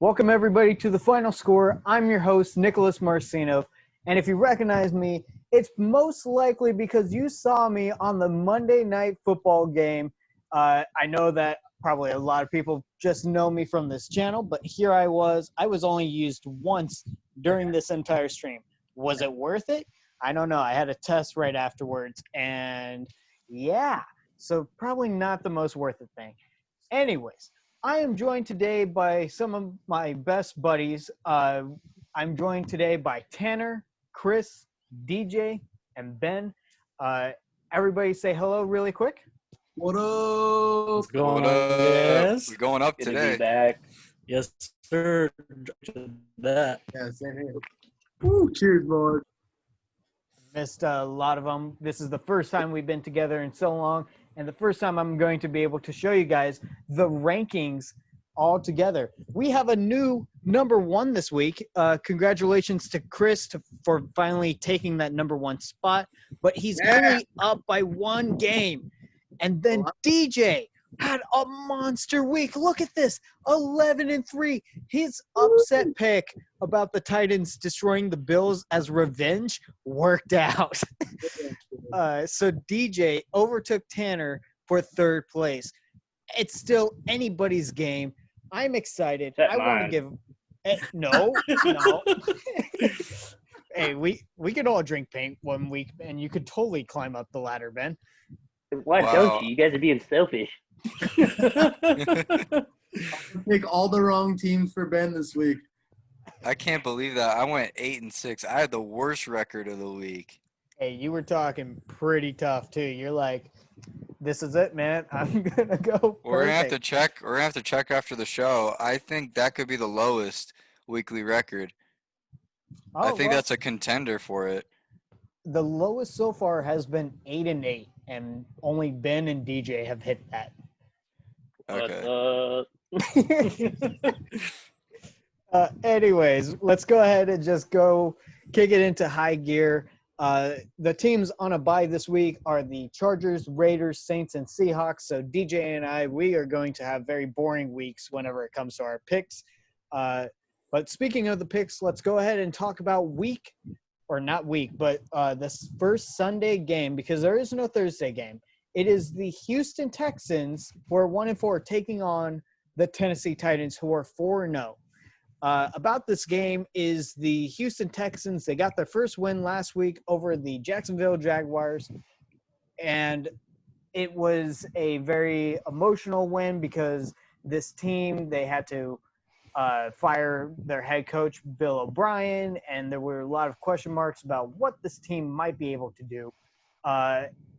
Welcome, everybody, to The Final Score. I'm your host, Nicholas Marcino, and if you recognize me, it's most likely because you saw me on the Monday Night Football game. I know that probably a lot of people just know me from this channel, but here I was only used once during this entire stream. Was it worth it? I don't know. I had a test right afterwards, and yeah, so probably not the most worth it thing. Anyways, I am joined today by some of my best buddies. I'm joined today by Tanner, Chris, DJ, and Ben. Everybody say hello really quick. What up? What's going What on, up? guys? We're going up Good today. to be back. Yes, sir. That. Yeah, same here. Woo, cheers, boys. Missed a lot of them. This is the first time we've been together in so long, and the first time I'm going to be able to show you guys the rankings all together. We have a new number one this week. Congratulations to Chris for finally taking that number one spot, but he's only up by one game. And then DJ had a monster week. Look at this, 11-3. His upset pick about the Titans destroying the Bills as revenge worked out. So DJ overtook Tanner for third place. It's still anybody's game. I'm excited. I want to give no. Hey, we could all drink paint one week, and you could totally climb up the ladder, Ben. Why Wow. don't you? You guys are being selfish. Pick all the wrong teams for Ben this week. I can't believe that. I went 8-6. I had the worst record of the week. Hey, you were talking pretty tough too. You're like, this is it, man. I'm gonna go. We're gonna have to perfect. check. We're gonna have to check after the show. I think that could be the lowest weekly record. I think well, that's a contender for it. the lowest so far has been 8-8, and only Ben and DJ have hit that. Okay. Anyways, let's go ahead and just go kick it into high gear. The teams on a bye this week are the Chargers, Raiders, Saints, and Seahawks. So DJ and we are going to have very boring weeks whenever it comes to our picks. But speaking of the picks, let's go ahead and talk about this first Sunday game, because there is no Thursday game. It is the Houston Texans, who are 1-4, taking on the Tennessee Titans, who are 4-0. About this game is the Houston Texans. They got their first win last week over the Jacksonville Jaguars, and it was a very emotional win because this team, they had to fire their head coach, Bill O'Brien, and there were a lot of question marks about what this team might be able to do.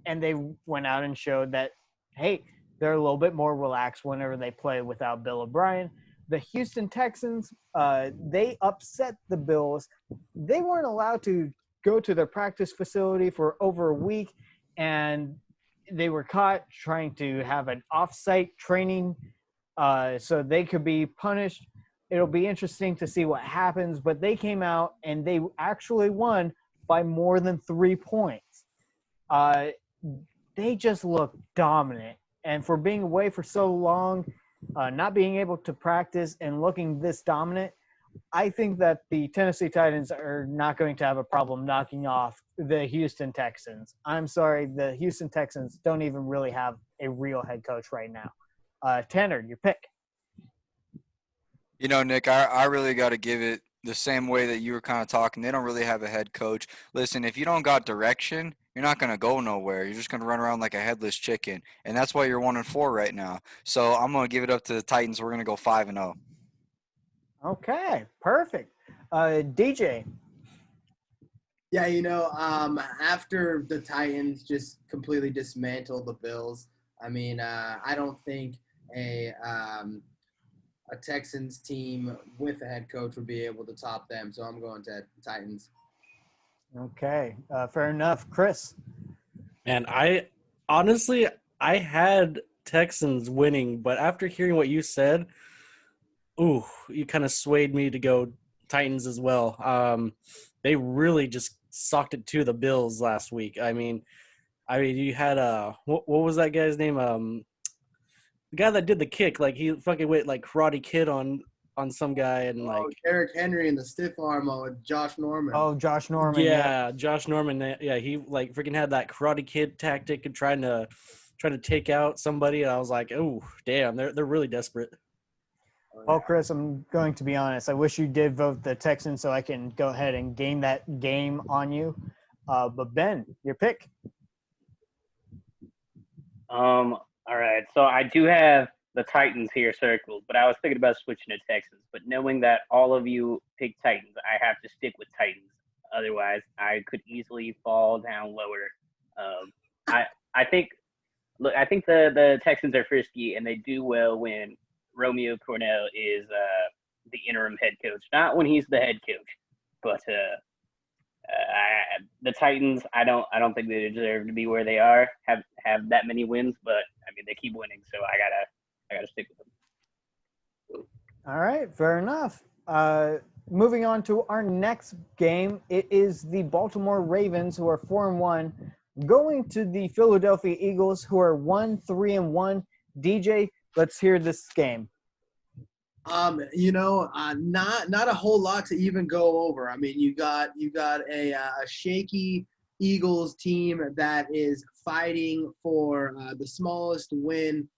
And they went out and showed that, hey, they're a little bit more relaxed whenever they play without Bill O'Brien. The Houston Texans, they upset the Bills. They weren't allowed to go to their practice facility for over a week, and they were caught trying to have an off-site training so they could be punished. It'll be interesting to see what happens, but they came out and they actually won by more than 3 points. They just look dominant, and for being away for so long, not being able to practice and looking this dominant, I think that the Tennessee Titans are not going to have a problem knocking off the Houston Texans. I'm sorry, the Houston Texans don't even really have a real head coach right now. Tanner, your pick. You know, Nick, I really got to give it the same way that you were kind of talking. They don't really have a head coach. Listen, if you don't got direction, you're not going to go nowhere. You're just going to run around like a headless chicken, and that's why you're 1-4 right now. So I'm going to give it up to the Titans. We're going to go 5-0. Okay, perfect. DJ. Yeah, after the Titans just completely dismantled the Bills, I don't think a Texans team with a head coach would be able to top them. So I'm going to Titans. Okay, fair enough. Chris. And I had Texans winning, but after hearing what you said, you kind of swayed me to go Titans as well. They really just socked it to the Bills last week. I mean, you had what was that guy's name? The guy that did the kick, like he fucking went like Karate Kid on on some guy and like Derrick Henry in the stiff arm with Josh Norman. Oh, Josh Norman. yeah, Josh Norman. Yeah, he like freaking had that Karate Kid tactic and trying to take out somebody. And I was like, oh damn, they're really desperate. Well, Chris, I'm going to be honest. I wish you did vote the Texans so I can go ahead and gain that game on you. But Ben, your pick. All right. So I do have the Titans here circled, but I was thinking about switching to Texans. But knowing that all of you picked Titans, I have to stick with Titans. Otherwise, I could easily fall down lower. I think the Texans are frisky, and they do well when Romeo Cornell is the interim head coach, not when he's the head coach. But the Titans, I don't think they deserve to be where they are, have that many wins. But I mean, they keep winning, so I gotta stick with them. All right, fair enough. Moving on to our next game, it is the Baltimore Ravens, who are 4-1, going to the Philadelphia Eagles, who are 1-3-1. DJ, let's hear this game. Not a whole lot to even go over. I mean, you got a shaky Eagles team that is fighting for the smallest win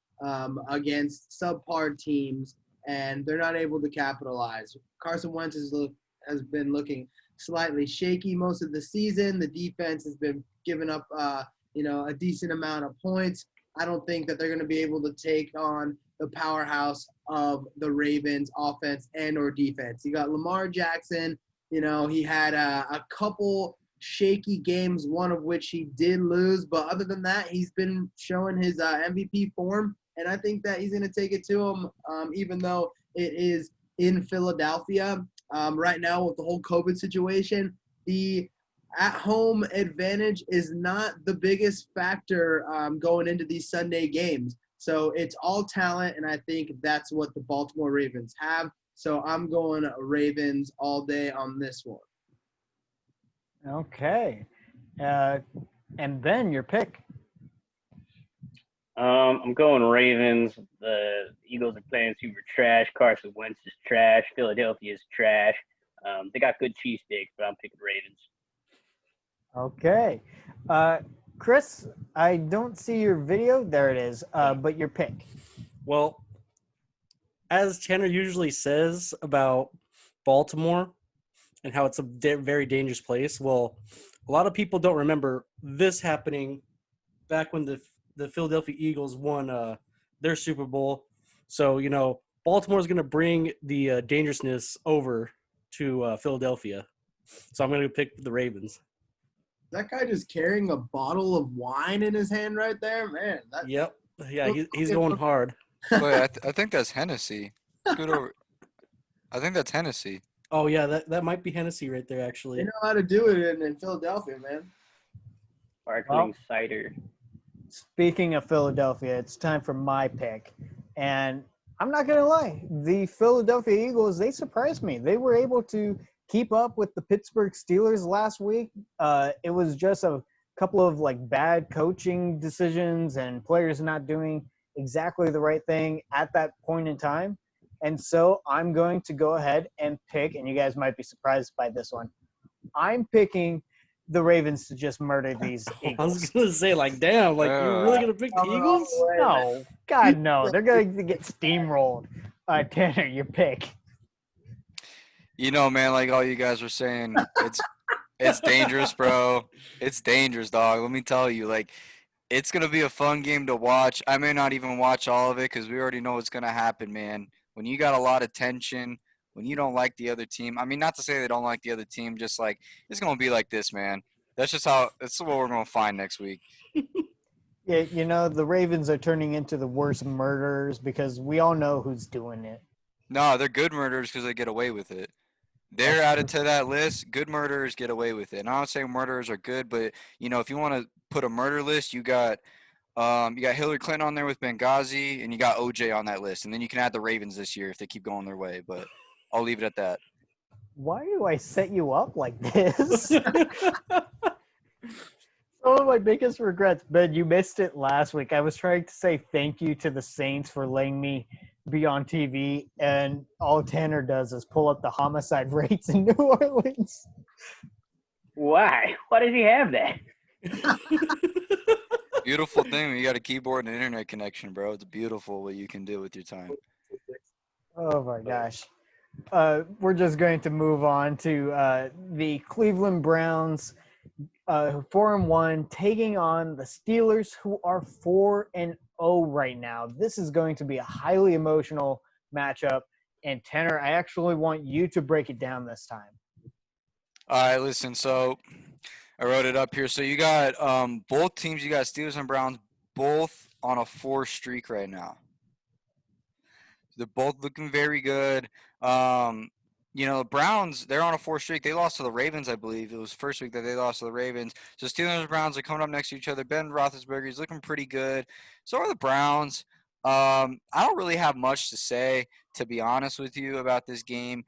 against subpar teams, and they're not able to capitalize. Carson Wentz has been looking slightly shaky most of the season. The defense has been giving up, a decent amount of points. I don't think that they're going to be able to take on the powerhouse of the Ravens offense and or defense. You got Lamar Jackson. He had a couple shaky games, one of which he did lose. But other than that, he's been showing his MVP form. And I think that he's going to take it to him, even though it is in Philadelphia. Right now with the whole COVID situation, the at-home advantage is not the biggest factor going into these Sunday games. So it's all talent, and I think that's what the Baltimore Ravens have. So I'm going Ravens all day on this one. Okay. And Ben, your pick. I'm going Ravens. The Eagles are playing super trash. Carson Wentz is trash. Philadelphia is trash. They got good cheesesteaks, but I'm picking Ravens. Okay. Chris, I don't see your video. There it is. But your pick. Well, as Tanner usually says about Baltimore and how it's a very dangerous place, well, a lot of people don't remember this happening back when the Philadelphia Eagles won their Super Bowl. So, Baltimore's going to bring the dangerousness over to Philadelphia. So I'm going to pick the Ravens. That guy just carrying a bottle of wine in his hand right there, man. Yep. Yeah, he's going hard. Wait, I think that's Hennessy. Scoot over. I think that's Hennessy. Oh, yeah, that might be Hennessy right there, actually. They know how to do it in Philadelphia, man. Sparkling cider. Speaking of Philadelphia, it's time for my pick. And I'm not going to lie. The Philadelphia Eagles, they surprised me. They were able to keep up with the Pittsburgh Steelers last week. It was just a couple of bad coaching decisions and players not doing exactly the right thing at that point in time. And so I'm going to go ahead and pick, and you guys might be surprised by this one. I'm picking the Ravens to just murder these Eagles. I was going to say, damn, you're really going to pick the Eagles? No. God, no. They're going to get steamrolled. Tanner, your pick. Man, like all you guys were saying, it's dangerous, bro. It's dangerous, dog. Let me tell you, it's going to be a fun game to watch. I may not even watch all of it because we already know what's going to happen, man. When you got a lot of tension, when you don't like the other team, I mean, not to say they don't like the other team, just it's going to be like this, man. That's what we're going to find next week. Yeah, the Ravens are turning into the worst murderers because we all know who's doing it. No, they're good murderers because they get away with it. They're added to that list. Good murderers get away with it. And I don't say murderers are good, but if you want to put a murder list, you got Hillary Clinton on there with Benghazi, and you got OJ on that list. And then you can add the Ravens this year if they keep going their way. But I'll leave it at that. Why do I set you up like this? One of my biggest regrets, Ben, you missed it last week. I was trying to say thank you to the Saints for letting me be on TV, and all Tanner does is pull up the homicide rates in New Orleans. Why? Why does he have that? Beautiful thing when you got a keyboard and an internet connection, bro. It's beautiful what you can do with your time. Oh my gosh. We're just going to move on to the Cleveland Browns, 4-1, taking on the Steelers, who are 4-0 right now. This is going to be a highly emotional matchup. And Tanner, I actually want you to break it down this time. All right, listen. So I wrote it up here. So you got both teams. You got Steelers and Browns both on a 4 streak right now. They're both looking very good. The Browns, they're on a 4 streak. They lost to the Ravens, I believe. It was the first week that they lost to the Ravens. So Steelers and Browns are coming up next to each other. Ben Roethlisberger is looking pretty good. So are the Browns. I don't really have much to say, to be honest with you, about this game.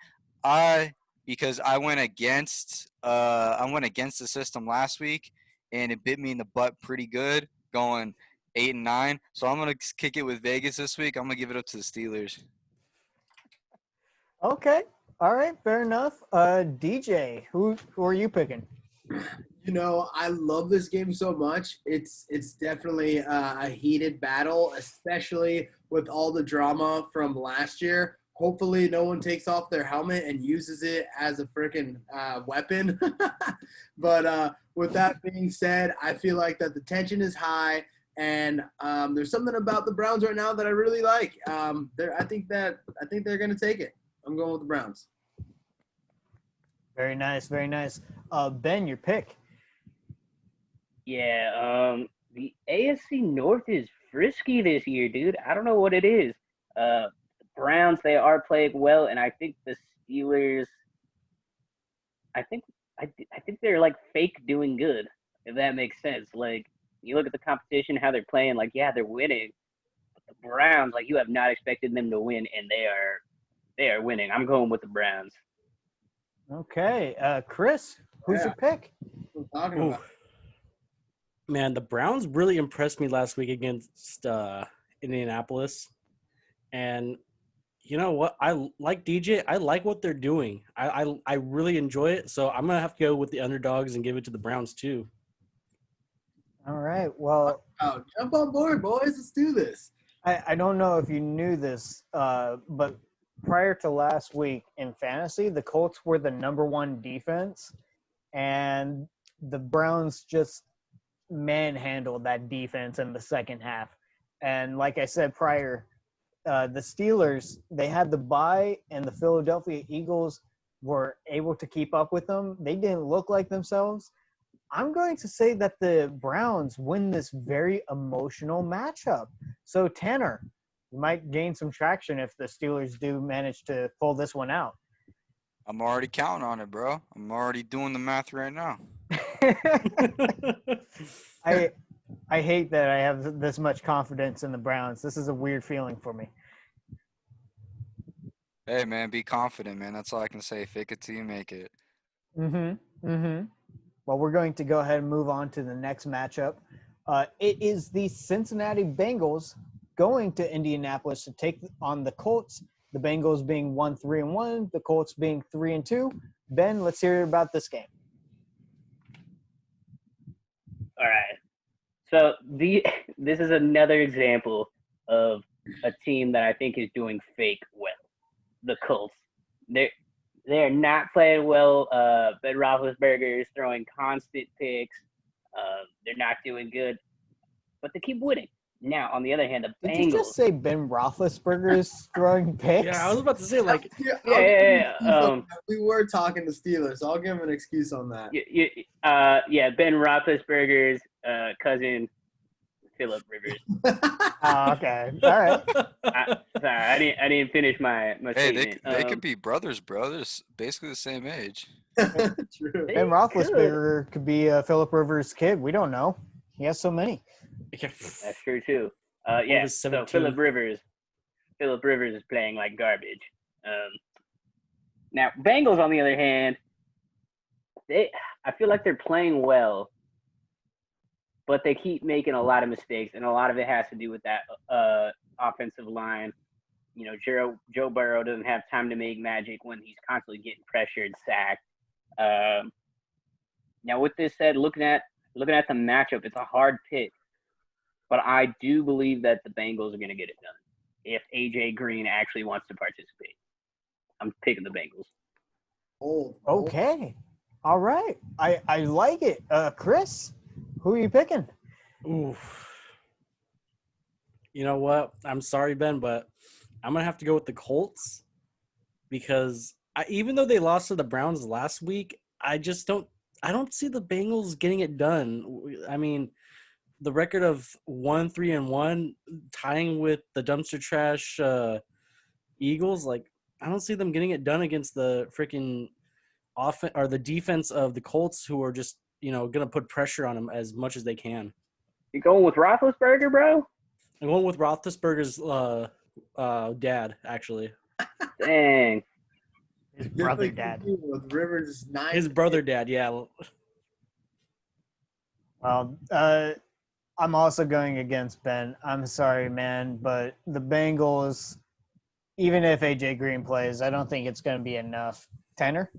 Because I went against the system last week, and it bit me in the butt pretty good, going 8-9. So I'm gonna kick it with Vegas this week. I'm gonna give it up to the Steelers. Okay. All right. Fair enough. DJ, who are you picking? I love this game so much. It's definitely a heated battle, especially with all the drama from last year. Hopefully no one takes off their helmet and uses it as a freaking weapon. But with that being said, I feel like that the tension is high, and there's something about the Browns right now that I really like. I think they're going to take it. I'm going with the Browns. Very nice. Very nice. Ben, your pick. Yeah, the AFC North is frisky this year, dude. I don't know what it is. Browns, they are playing well, and I think the Steelers, I think they're like fake doing good, if that makes sense. Like, you look at the competition, how they're playing, like, yeah, they're winning. But the Browns, like, you have not expected them to win, and they are winning. I'm going with the Browns. Okay. Chris, who's your pick? What I'm talking about. Man, the Browns really impressed me last week against Indianapolis. And you know what? I like DJ. I like what they're doing. I really enjoy it. So I'm going to have to go with the underdogs and give it to the Browns too. All right. Well, jump on board, boys. Let's do this. I don't know if you knew this, but prior to last week in fantasy, the Colts were the #1 defense, and the Browns just manhandled that defense in the second half. And like I said prior, the Steelers, they had the bye, and the Philadelphia Eagles were able to keep up with them. They didn't look like themselves. I'm going to say that the Browns win this very emotional matchup. So, Tanner, you might gain some traction if the Steelers do manage to pull this one out. I'm already counting on it, bro. I'm already doing the math right now. I hate that I have this much confidence in the Browns. This is a weird feeling for me. Hey, man, be confident, man. That's all I can say. Fake it till you make it. Well, we're going to go ahead and move on to the next matchup. It is the Cincinnati Bengals going to Indianapolis to take on the Colts. The Bengals being 1-3-1, the Colts being 3-2. Ben, let's hear about this game. All right. So this is another example of a team that I think is doing fake well. The Colts. They're not playing well. Ben Roethlisberger is throwing constant picks. They're not doing good, but they keep winning. Now, on the other hand, the Bengals. Did you just say Ben Roethlisberger is throwing picks? Yeah, I was about to say, like, yeah. We were talking to Steelers, so I'll give him an excuse on that. Ben Roethlisberger's cousin, Philip Rivers. Okay, all right. Sorry, I didn't finish my Hey, statement. they could be brothers, bro. They're basically the same age. True. Ben Roethlisberger could be Philip Rivers' kid. We don't know. He has so many. That's true too. was So 17. Philip Rivers is playing like garbage. Now Bengals, on the other hand, I feel like they're playing well, but they keep making a lot of mistakes, and a lot of it has to do with that offensive line. Joe Burrow doesn't have time to make magic when he's constantly getting pressured, sacked. Now, with this said, looking at the matchup, it's a hard pick, but I do believe that the Bengals are going to get it done if AJ Green actually wants to participate. I'm picking the Bengals. Okay. All right. I like it. Chris, who are you picking? Ooh. You know what? I'm sorry, Ben, but I'm going to have to go with the Colts because even though they lost to the Browns last week, I don't see the Bengals getting it done. I mean, the record of 1-3-1 tying with the dumpster trash Eagles, like I don't see them getting it done against the freaking offense or the defense of the Colts, who are just going to put pressure on them as much as they can. You going with Roethlisberger, bro? I'm going with Roethlisberger's dad, actually. Dang. His brother dad. With Rivers 9. His brother dad, yeah. Well, I'm also going against Ben. I'm sorry, man, but the Bengals, even if AJ Green plays, I don't think it's going to be enough. Tanner?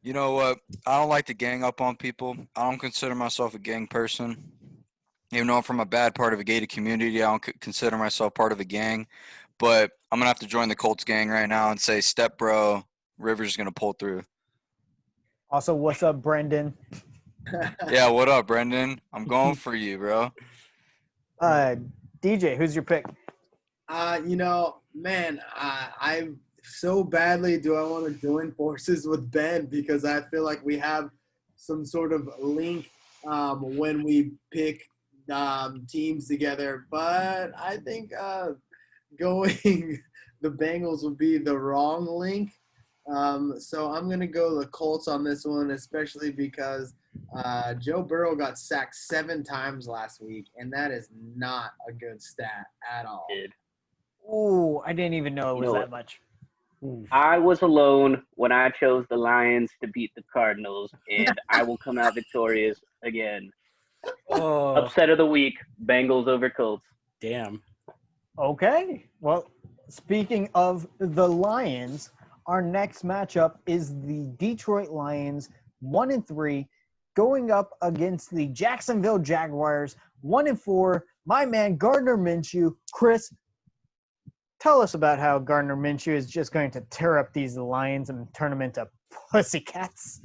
You know what? I don't like to gang up on people. I don't consider myself a gang person. Even though I'm from a bad part of a gated community, I don't consider myself part of a gang. But I'm going to have to join the Colts gang right now and say, step bro, Rivers is going to pull through. Also, what's up, Brendan? Yeah, what up, Brendan? I'm going for you, bro. DJ, who's your pick? Man, I so badly do I want to join forces with Ben because I feel like we have some sort of link when we pick teams together. But I think going the Bengals would be the wrong link. So I'm going to go the Colts on this one, especially because Joe Burrow got sacked 7 times last week, and that is not a good stat at all. Ooh, I didn't even know it was that much. I was alone when I chose the Lions to beat the Cardinals, and I will come out victorious again. Oh, Upset of the week, Bengals over Colts. damn. Okay. Well, speaking of the Lions, our next matchup is the Detroit Lions, 1-3, going up against the Jacksonville Jaguars, 1-4. My man, Gardner Minshew. Chris, tell us about how Gardner Minshew is just going to tear up these Lions and turn them into pussycats.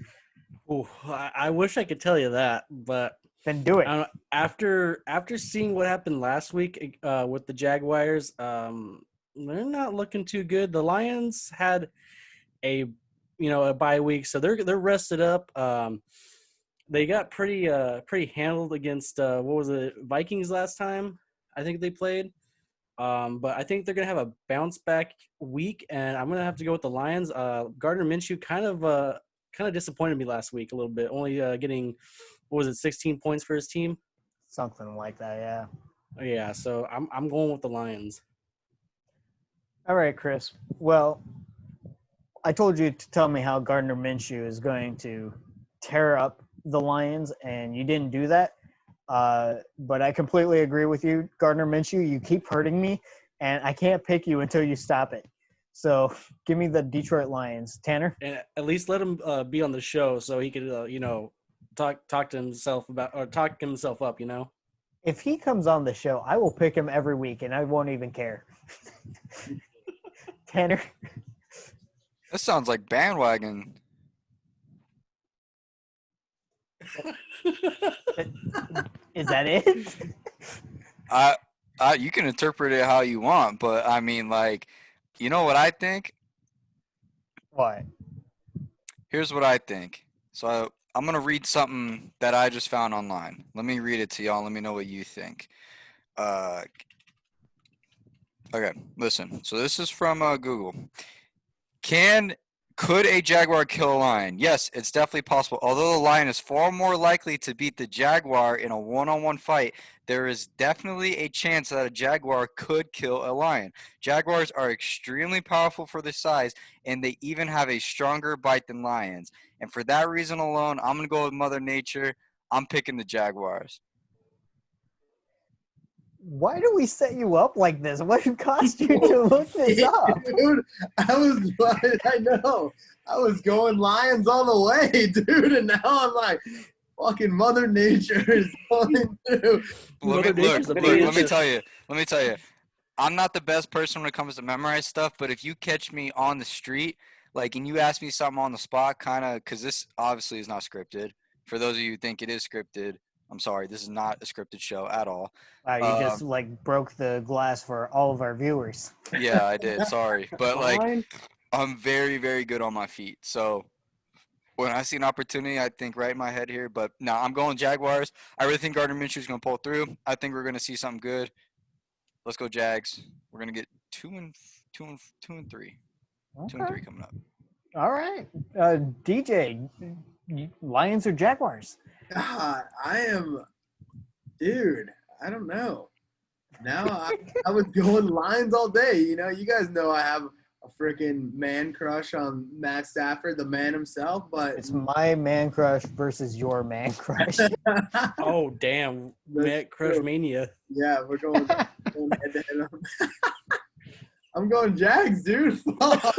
Ooh, I wish I could tell you that, but Then do it. after seeing what happened last week with the Jaguars, they're not looking too good. The Lions had a bye week, so they're rested up. They got pretty handled against what was it, Vikings last time I think they played. But I think they're gonna have a bounce back week, and I'm gonna have to go with the Lions. Gardner Minshew kind of disappointed me last week a little bit, only getting 16 points for his team. Something like that, yeah. Yeah, so I'm going with the Lions. All right, Chris. Well, I told you to tell me how Gardner Minshew is going to tear up the Lions, and you didn't do that. But I completely agree with you, Gardner Minshew. You keep hurting me, and I can't pick you until you stop it. So give me the Detroit Lions. Tanner? And at least let him be on the show so he could talk to himself about or talk himself up. If he comes on the show, I will pick him every week, and I won't even care. Tanner? That sounds like bandwagon. Is that it? You can interpret it how you want, but I mean, like, you know what I think? What? Here's what I think. So I'm going to read something that I just found online. Let me read it to y'all. Let me know what you think. Okay, listen. So this is from Google. Could a Jaguar kill a lion? Yes, it's definitely possible. Although the lion is far more likely to beat the Jaguar in a one-on-one fight, there is definitely a chance that a Jaguar could kill a lion. Jaguars are extremely powerful for their size, and they even have a stronger bite than lions. And for that reason alone, I'm going to go with Mother Nature. I'm picking the Jaguars. Why do we set you up like this? What caused you to look this up? Dude, I know. I was going Lions all the way, dude, and now I'm like, fucking Mother Nature is going through. Mother Nature's a Let bitch. me tell you. I'm not the best person when it comes to memorize stuff, but if you catch me on the street, like, and you ask me something on the spot, kind of, because this obviously is not scripted. For those of you who think it is scripted, I'm sorry, this is not a scripted show at all. Wow, you just like broke the glass for all of our viewers. Yeah, I did. Sorry, but like, Fine. I'm very, very good on my feet. So when I see an opportunity, I think right in my head here. But no, I'm going Jaguars. I really think Gardner Minshew is going to pull through. I think we're going to see something good. Let's go Jags. We're going to get 2 and 3. 2 and 3 coming up. All right. DJ, Lions or Jaguars? God, dude, I don't know. Now I was going Lions all day. You know, you guys know I have a freaking man crush on Matt Stafford, the man himself, but It's my man crush versus your man crush. Oh, damn. Matt Crush Mania. yeah, we're going head to head. I'm going Jags, dude. Fuck.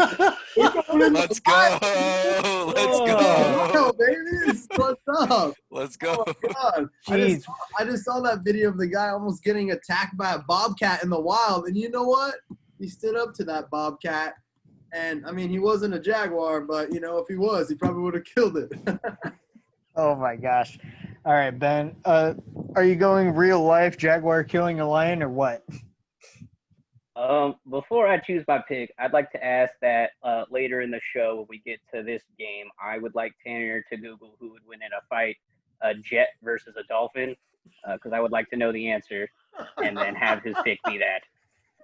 We're going in Let's the go. finals. Let's Oh, go. baby, what's up? Let's go. Oh my God. Jeez. I just saw that video of the guy almost getting attacked by a bobcat in the wild, and you know what? He stood up to that bobcat, and I mean, he wasn't a jaguar, but you know, if he was, he probably would have killed it. Oh my gosh. All right, Ben. Are you going real life Jaguar killing a lion or what? Before I choose my pick, I'd like to ask that later in the show when we get to this game, I would like Tanner to Google who would win in a fight, a jet versus a dolphin, because I would like to know the answer, and then have his pick be that.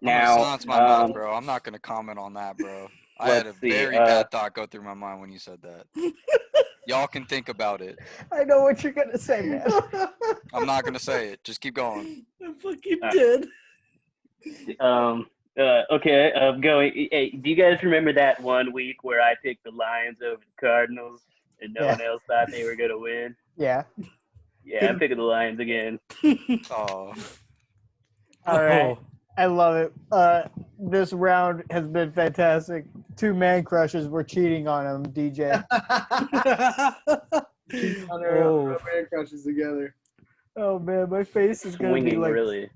I'm gonna Now, silence my mouth, bro. I'm not gonna comment on that, bro. I had a let's see, very bad thought go through my mind when you said that. Y'all can think about it. I know what you're going to say, man. I'm not gonna say it. Just keep going. I fucking did. Okay, I'm going. Hey, do you guys remember that one week where I picked the Lions over the Cardinals and no one else thought they were gonna win? Yeah. Yeah, I'm picking the Lions again. Oh, All right. I love it. This round has been fantastic. 2 man crushes were cheating on him, DJ. Our man crushes together. Oh man, my face is gonna be Swinging, like really.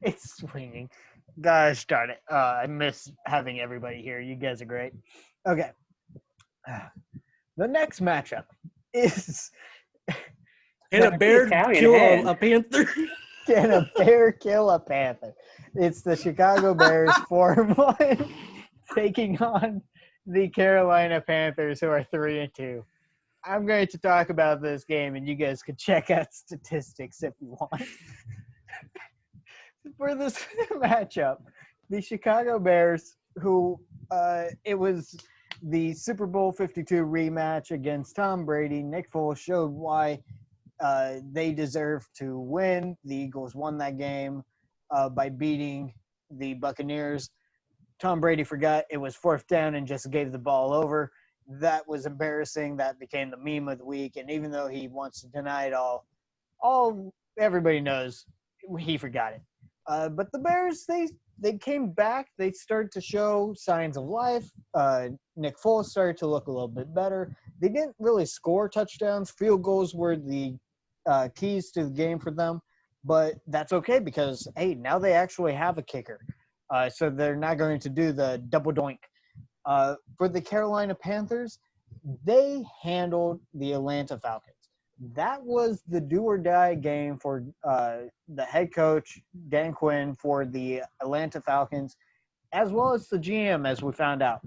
It's swinging. Gosh darn it. I miss having everybody here. You guys are great. Okay. The next matchup is Can a bear Italian kill head. a panther? Can a bear kill a panther? It's the Chicago Bears 4-1 taking on the Carolina Panthers, who are 3-2. I'm going to talk about this game, and you guys can check out statistics if you want. For this matchup, the Chicago Bears, who it was the Super Bowl 52 rematch against Tom Brady, Nick Foles showed why they deserve to win. The Eagles won that game by beating the Buccaneers. Tom Brady forgot it was 4th down and just gave the ball over. That was embarrassing. That became the meme of the week. And even though he wants to deny it all everybody knows he forgot it. But the Bears, they came back. They started to show signs of life. Nick Foles started to look a little bit better. They didn't really score touchdowns. Field goals were the keys to the game for them. But that's okay because, hey, now they actually have a kicker. So they're not going to do the double doink. For the Carolina Panthers, they handled the Atlanta Falcons. That was the do-or-die game for the head coach, Dan Quinn, for the Atlanta Falcons, as well as the GM, as we found out.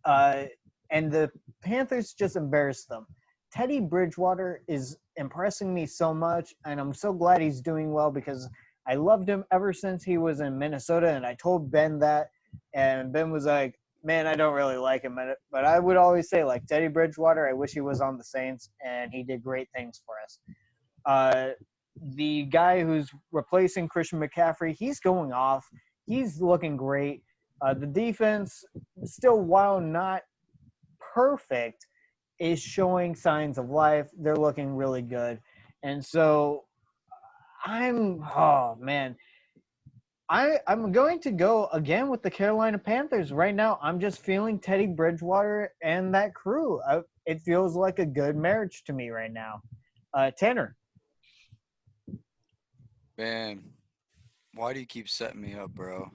And the Panthers just embarrassed them. Teddy Bridgewater is impressing me so much, and I'm so glad he's doing well because I loved him ever since he was in Minnesota, and I told Ben that, and Ben was like, man, I don't really like him. But I would always say, like, Teddy Bridgewater, I wish he was on the Saints, and he did great things for us. The guy who's replacing Christian McCaffrey, he's going off. He's looking great. The defense, still, while not perfect, is showing signs of life. They're looking really good. And so Oh man, I'm going to go again with the Carolina Panthers right now. I'm just feeling Teddy Bridgewater and that crew. It feels like a good marriage to me right now. Tanner. Man, why do you keep setting me up, bro?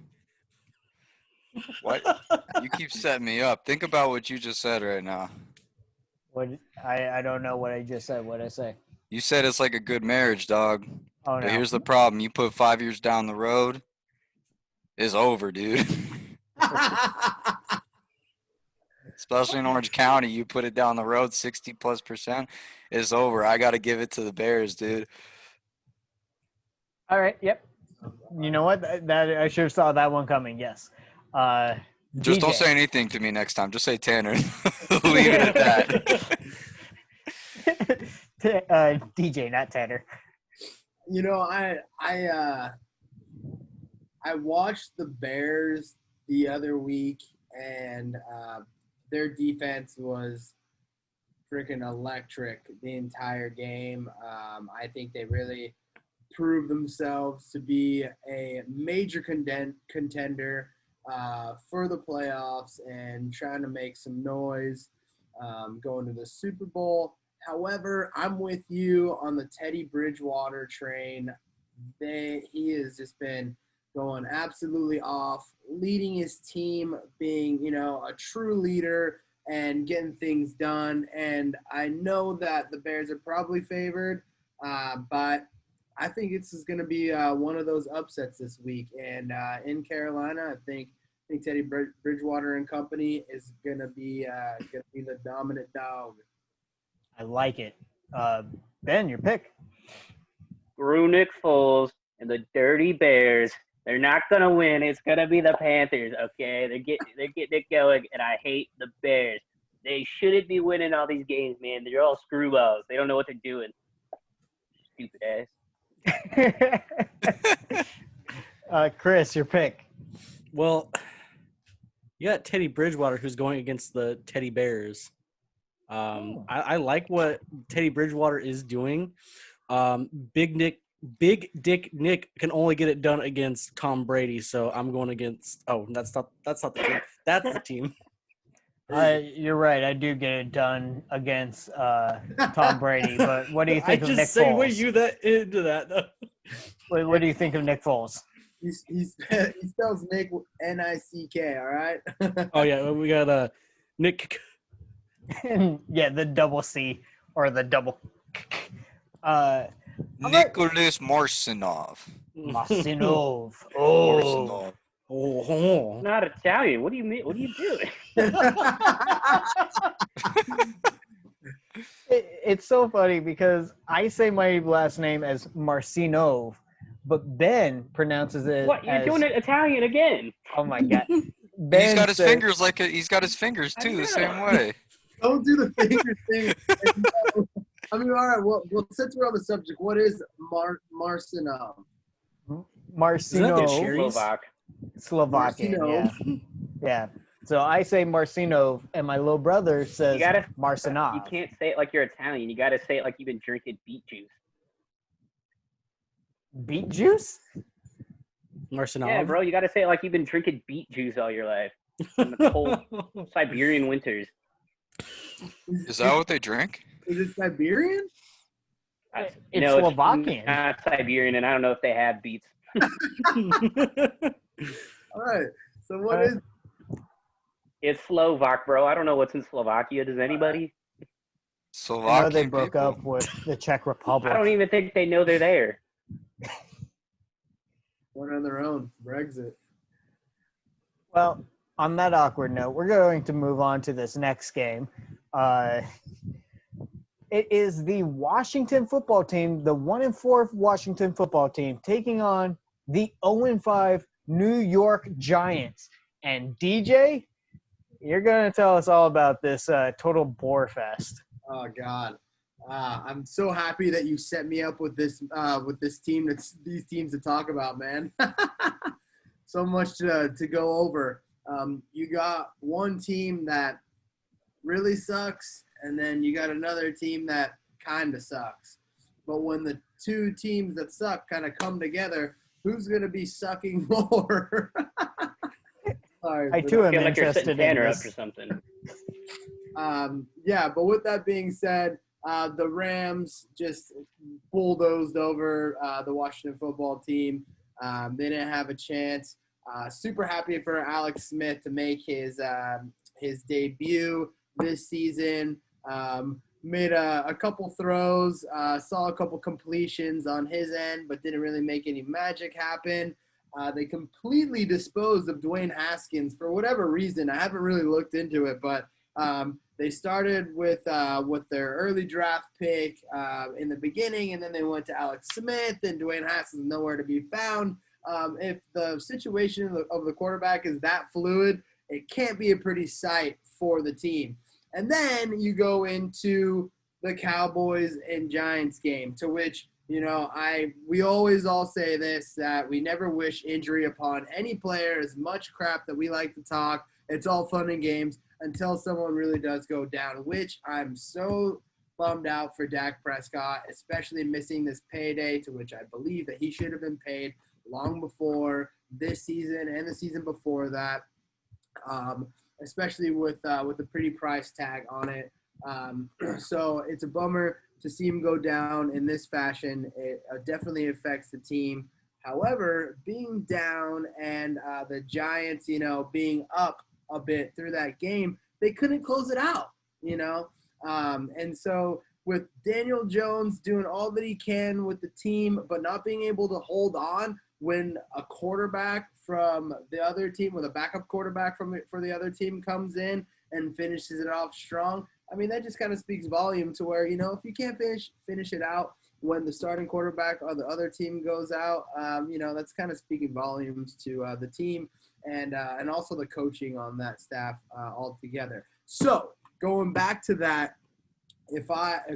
What? You keep setting me up. Think about what you just said right now. What I don't know what I just said. What I say? You said it's like a good marriage, dog. Oh But no. here's the problem. You put 5 years down the road, it's over, dude. Especially in Orange County, you put it down the road 60+%, it's over. I got to give it to the Bears, dude. All right. Yep. You know what? That I should have saw that one coming. Yes. Just don't DJ. say anything to me next time. Just say Tanner. Leave it at that. DJ, not Tanner. You know, I watched the Bears the other week, and their defense was freaking electric the entire game. I think they really proved themselves to be a major contender for the playoffs and trying to make some noise going to the Super Bowl. However, I'm with you on the Teddy Bridgewater train. He has just been going absolutely off, leading his team, being, a true leader and getting things done. And I know that the Bears are probably favored, but I think this is going to be one of those upsets this week. And in Carolina, I think Teddy Bridgewater and company is going to be the dominant dog. I like it. Ben, your pick. Screw Nick Foles and the Dirty Bears. They're not gonna win. It's gonna be the Panthers. Okay, they're getting it going, and I hate the Bears. They shouldn't be winning all these games, man. They're all screwballs. They don't know what they're doing. Stupid ass. Chris, your pick. Well, you got Teddy Bridgewater who's going against the Teddy Bears. I like what Teddy Bridgewater is doing. Big Dick Nick can only get it done against Tom Brady, so I'm going against. Oh, that's not the team. That's the team. You're right. I do get it done against Tom Brady. But what do you think of Nick Foles? I just segue you into that. Though. What do you think of Nick Foles? He spells Nick Nick. All right. Oh yeah, we got Nick. Yeah, the double C or the double. Nicholas Marcinov. Marcinov. Marcinov. Oh. Not Italian. What do you mean? What are you doing? It's so funny because I say my last name as Marcinov, but Ben pronounces it. What? You're doing it Italian again? Oh my god! He's got his fingers he's got his fingers too the same way. Don't do the finger thing. I mean, all right. Well, since we're on the subject, what is Marcinov? Marcinov. Slovakian. Yeah. Yeah. So I say Marcinov, and my little brother says Marcinov. You can't say it like you're Italian. You got to say it like you've been drinking beet juice. Beet juice? Marcinov. Yeah, bro. You got to say it like you've been drinking beet juice all your life in the cold Siberian winters. Is that what they drink? Is it Siberian? It's Slovakian. It's not Siberian, and I don't know if they have beets. All right. So what is? It's Slovak, bro. I don't know what's in Slovakia. Does anybody? Slovakian I know they broke people. up with the Czech Republic. I don't even think they know they're there. One on their own. Brexit. Well, on that awkward note, we're going to move on to this next game. It is the Washington football team, the 1-4 Washington football team, taking on the 0-5 New York Giants. And DJ, you're going to tell us all about this total bore fest. Oh God, I'm so happy that you set me up with this team. These teams to talk about, man. So much to go over. You got one team that really sucks, and then you got another team that kind of sucks. But when the two teams that suck kind of come together, who's going to be sucking more? Sorry. I for too that. am I feel like you're setting interested in Tanner up this. for something. Yeah, but with that being said, the Rams just bulldozed over the Washington football team. They didn't have a chance. Super happy for Alex Smith to make his debut this season. Made a couple throws, saw a couple completions on his end, but didn't really make any magic happen. They completely disposed of Dwayne Haskins for whatever reason. I haven't really looked into it, but they started with their early draft pick in the beginning, and then they went to Alex Smith, and Dwayne Haskins nowhere to be found. If the situation of the quarterback is that fluid, it can't be a pretty sight for the team. And then you go into the Cowboys and Giants game, to which, we always all say this, that we never wish injury upon any player. As much crap that we like to talk, it's all fun and games until someone really does go down, which I'm so bummed out for Dak Prescott, especially missing this payday, to which I believe that he should have been paid long before this season and the season before that. Especially with a pretty price tag on it. So it's a bummer to see him go down in this fashion. It definitely affects the team. However, being down and the Giants, being up a bit through that game, they couldn't close it out, And so with Daniel Jones doing all that he can with the team, but not being able to hold on when a quarterback from the other team, with a backup quarterback for the other team comes in and finishes it off strong, I mean, that just kind of speaks volume to where, if you can't finish it out when the starting quarterback or the other team goes out, that's kind of speaking volumes to the team and also the coaching on that staff altogether. So going back to that,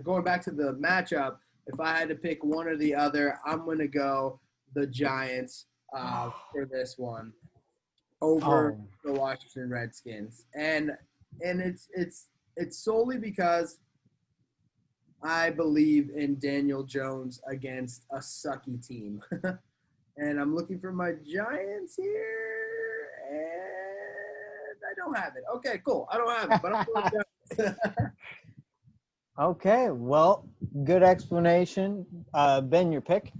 going back to the matchup, if I had to pick one or the other, I'm going to go the Giants for this one over the Washington Redskins. And it's solely because I believe in Daniel Jones against a sucky team. And I'm looking for my Giants here, and I don't have it. Okay, cool. I don't have it, but I'm going Giants. Okay, well, good explanation. Ben, your pick?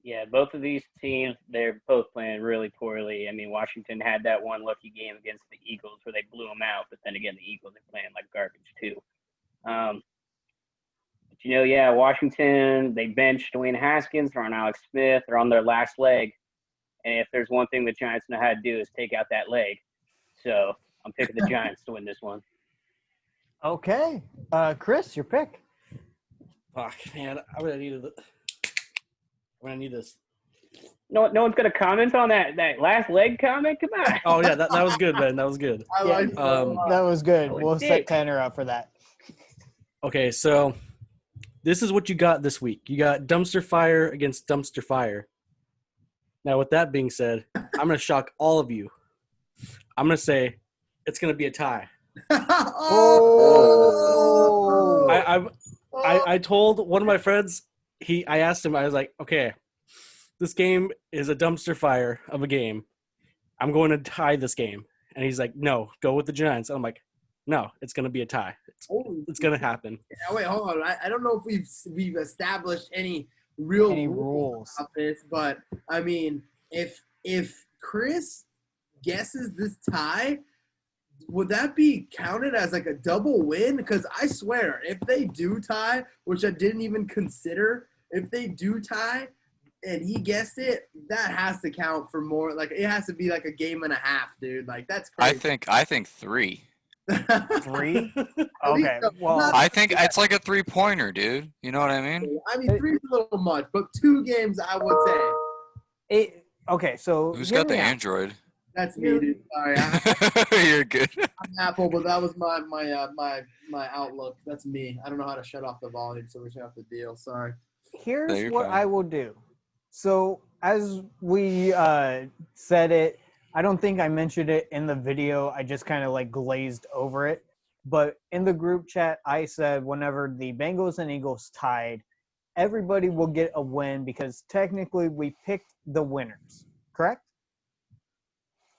Yeah, both of these teams, they're both playing really poorly. I mean, Washington had that one lucky game against the Eagles where they blew them out, but then again, the Eagles are playing like garbage too. But Washington, they benched Dwayne Haskins. They're on Alex Smith. They're on their last leg. And if there's one thing the Giants know how to do is take out that leg. So I'm picking the Giants to win this one. Okay. Chris, your pick. Fuck, man. I'm going to need this. No one's going to comment on that last leg comment? Come on. Oh, yeah. That was good, man. That was good. I like it a lot. That was good. Oh, We'll dick. set Tanner up for that. Okay, so this is what you got this week. You got dumpster fire against dumpster fire. Now, with that being said, I'm going to shock all of you. I'm going to say it's going to be a tie. Oh! I told one of my friends, I asked him, I was like, okay, this game is a dumpster fire of a game. I'm going to tie this game. And he's like, no, go with the Giants. And I'm like, no, it's going to be a tie. It's going to happen. Yeah, wait, hold on. I don't know if we've established any real rules about this, but I mean, if Chris guesses this tie, would that be counted as like a double win? Because I swear, if they do tie, which I didn't even consider, if they do tie and he guessed it, that has to count for more. Like, it has to be like a game and a half, dude. Like, that's crazy. I think 3. 3? Okay. Well, I think it's like a 3-pointer, dude. You know what I mean? I mean, 3's a little much, but 2 games, I would say. okay, so Who's hear got the me out. Android? That's me, dude. Sorry, You're good. I'm Apple, but that was my outlook. That's me. I don't know how to shut off the volume, so we're just gonna have to deal. Sorry. Here's you're what fine. I will do. So as we said it, I don't think I mentioned it in the video. I just kind of like glazed over it. But in the group chat, I said whenever the Bengals and Eagles tied, everybody will get a win because technically we picked the winners, correct?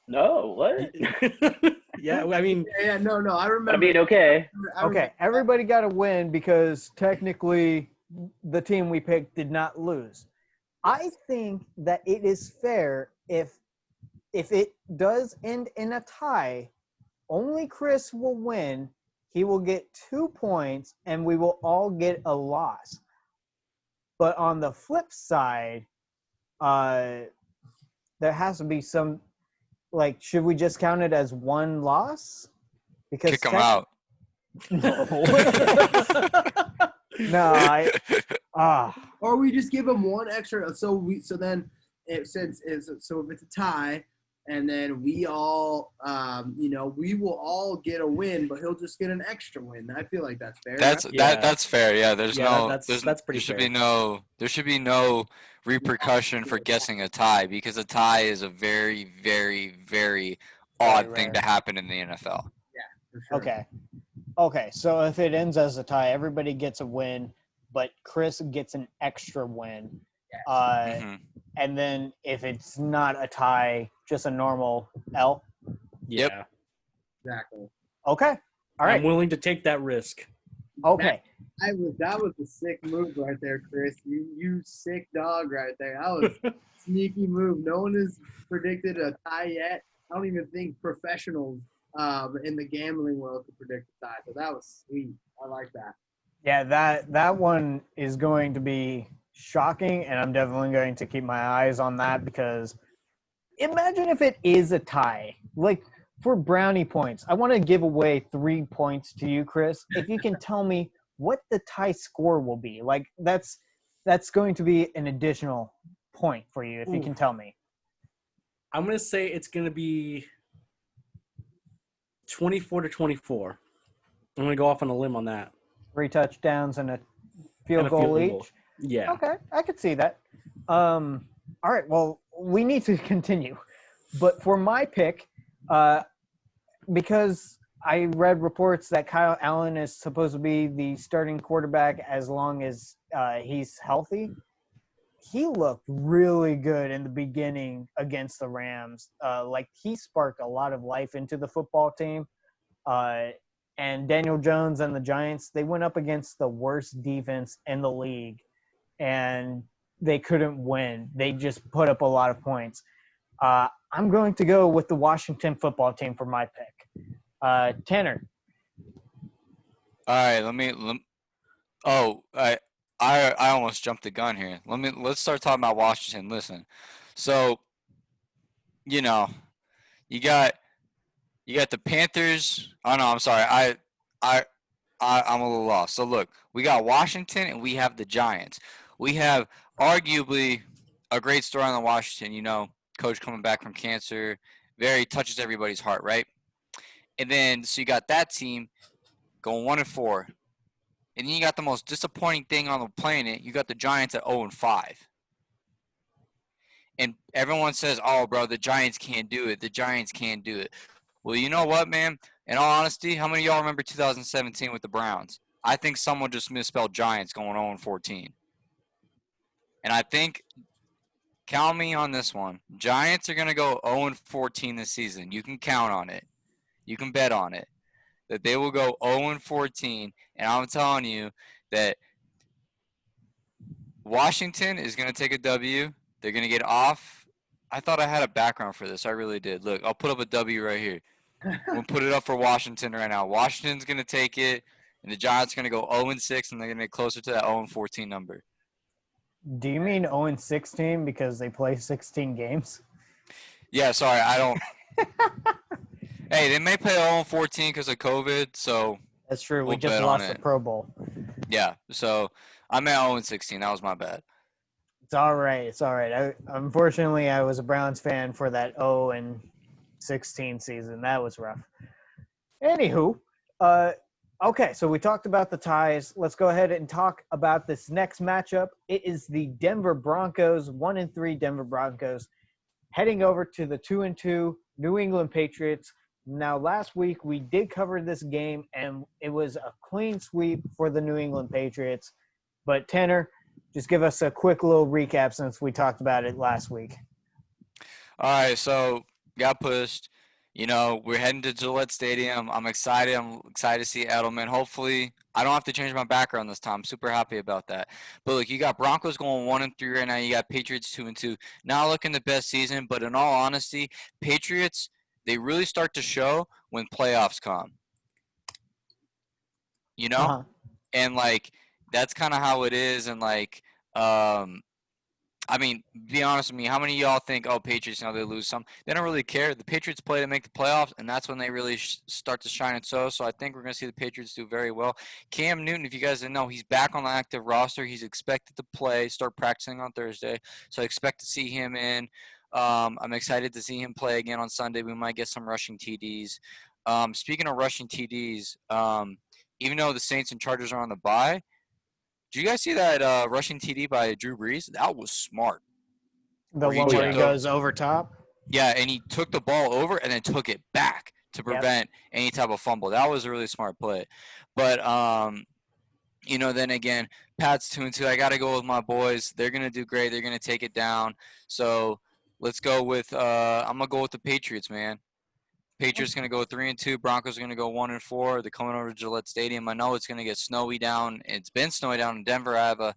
No, what? Yeah, I mean, No, I remember. I mean, okay. Okay, everybody got a win because technically the team we picked did not lose. I think that it is fair if it does end in a tie, only Chris will win. He will get 2 points, and we will all get a loss. But on the flip side, there has to be some, like, should we just count it as one loss? Because Kick them out. No. No, Or we just give him one extra. So then if it's a tie, and then we all, we will all get a win, but he'll just get an extra win. I feel like that's fair. That's right? that's fair. Yeah, that's pretty fair. There should be no repercussion for guessing a tie, because a tie is a very, very, very odd Very thing rare. to happen in the NFL. For sure. Okay, so if it ends as a tie, everybody gets a win, but Chris gets an extra win. Mhm. And then if it's not a tie, just a normal L. yeah. Yep. Exactly. Okay. All right. I'm willing to take that risk. Okay. That was a sick move right there, Chris. You sick dog right there. That was a sneaky move. No one has predicted a tie yet. I don't even think professionals in the gambling world could predict a tie. So that was sweet. I like that. Yeah, that one is going to be shocking, and I'm definitely going to keep my eyes on that because imagine if it is a tie. Like, for brownie points, I want to give away 3 points to you, Chris. If you can tell me what the tie score will be, like that's going to be an additional point for you if you can tell me. I'm going to say it's going to be 24-24. I'm going to go off on a limb on that. 3 touchdowns and a field And a goal field goal. each. Yeah. Okay, I could see that. All right, well, we need to continue. But for my pick, because I read reports that Kyle Allen is supposed to be the starting quarterback as long as he's healthy, he looked really good in the beginning against the Rams. Like, he sparked a lot of life into the football team. And Daniel Jones and the Giants, they went up against the worst defense in the league, and they couldn't win. They just put up a lot of points. I'm going to go with the Washington football team for my pick. Tanner. All right, I almost jumped the gun here. Let's start talking about Washington. Listen, so you got the Panthers. Oh no, I'm sorry. I'm a little lost. So look, we got Washington and we have the Giants. We have arguably a great story on the Washington. Coach coming back from cancer, very touches everybody's heart, right? And then so you got that team going 1-4. And then you got the most disappointing thing on the planet. You got the Giants at 0-5. And everyone says, oh, bro, the Giants can't do it. The Giants can't do it. Well, you know what, man? In all honesty, how many of y'all remember 2017 with the Browns? I think someone just misspelled Giants going 0-14. And I think, count me on this one, Giants are going to go 0-14 this season. You can count on it. You can bet on it. That they will go 0-14, and I'm telling you that Washington is going to take a W. They're going to get off. I thought I had a background for this. I really did. Look, I'll put up a W right here. We'll put it up for Washington right now. Washington's going to take it, and the Giants are going to go 0-6, and they're going to get closer to that 0-14 number. Do you mean 0-16 because they play 16 games? Yeah, sorry, I don't. Hey, they may play 0-14 because of COVID, so That's true. We'll We just bet on lost the it. Pro Bowl. yeah. So I'm at 0-16. That was my bad. It's all right. It's all right. Unfortunately, I was a Browns fan for that 0-16 season. That was rough. Anywho, okay, so we talked about the ties. Let's go ahead and talk about this next matchup. It is the Denver Broncos, 1-3 Denver Broncos, heading over to the 2-2 New England Patriots. Now, last week we did cover this game, and it was a clean sweep for the New England Patriots. But Tanner, Just give us a quick little recap since we talked about it last week. All right, so got pushed. We're heading to Gillette Stadium. I'm excited. I'm excited to see Edelman. Hopefully, I don't have to change my background this time. I'm super happy about that. But look, you got Broncos going 1-3 right now. You got Patriots 2-2. Not looking the best season, but in all honesty, Patriots, they really start to show when playoffs come. Uh-huh. And that's kind of how it is. And be honest with me, how many of y'all think, oh, Patriots, they lose some? They don't really care. The Patriots play to make the playoffs, and that's when they really start to shine and so. So I think we're going to see the Patriots do very well. Cam Newton, if you guys didn't know, he's back on the active roster. He's expected to play, start practicing on Thursday. So I expect to see him in. I'm excited to see him play again on Sunday. We might get some rushing TDs. Speaking of rushing TDs, even though the Saints and Chargers are on the bye, did you guys see that rushing TD by Drew Brees? That was smart. The one where he goes over top? Yeah, and he took the ball over and then took it back to prevent any type of fumble. That was a really smart play. But, then again, Pat's 2-2. I got to go with my boys. They're going to do great. They're going to take it down. So let's go with I'm going to go with the Patriots, man. Patriots going to go 3-2. Broncos are going to go 1-4. They're coming over to Gillette Stadium. I know it's going to get snowy down. It's been snowy down in Denver. I have a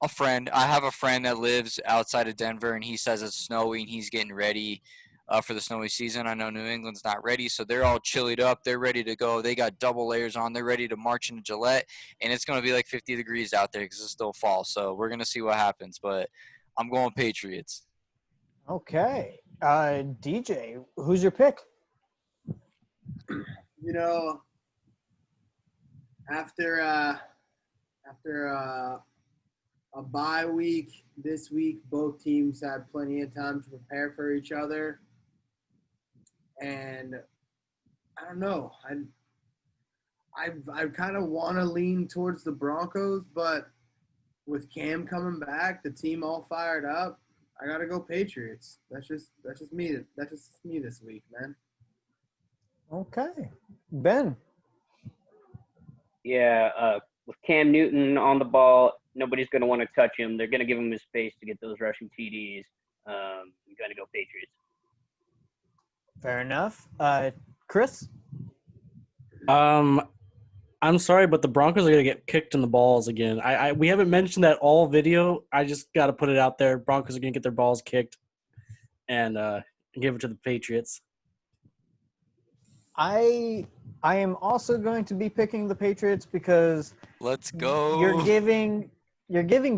friend. I have a friend that lives outside of Denver, and he says it's snowy and he's getting ready for the snowy season. I know New England's not ready, so they're all chillied up. They're ready to go. They got double layers on. They're ready to march into Gillette, and it's going to be like 50 degrees out there because it's still fall. So we're going to see what happens, but I'm going Patriots. Okay. DJ, who's your pick? After a bye week this week, both teams had plenty of time to prepare for each other, and I don't know. I kind of want to lean towards the Broncos, but with Cam coming back, the team all fired up, I gotta go Patriots. That's just me. That's just me this week, man. Okay, Ben. Yeah, with Cam Newton on the ball, nobody's going to want to touch him. They're going to give him his space to get those rushing TDs. I'm going to go Patriots. Fair enough. Chris? I'm sorry, but the Broncos are going to get kicked in the balls again. We haven't mentioned that all video. I just got to put it out there. Broncos are going to get their balls kicked and give it to the Patriots. I am also going to be picking the Patriots because let's go. You're giving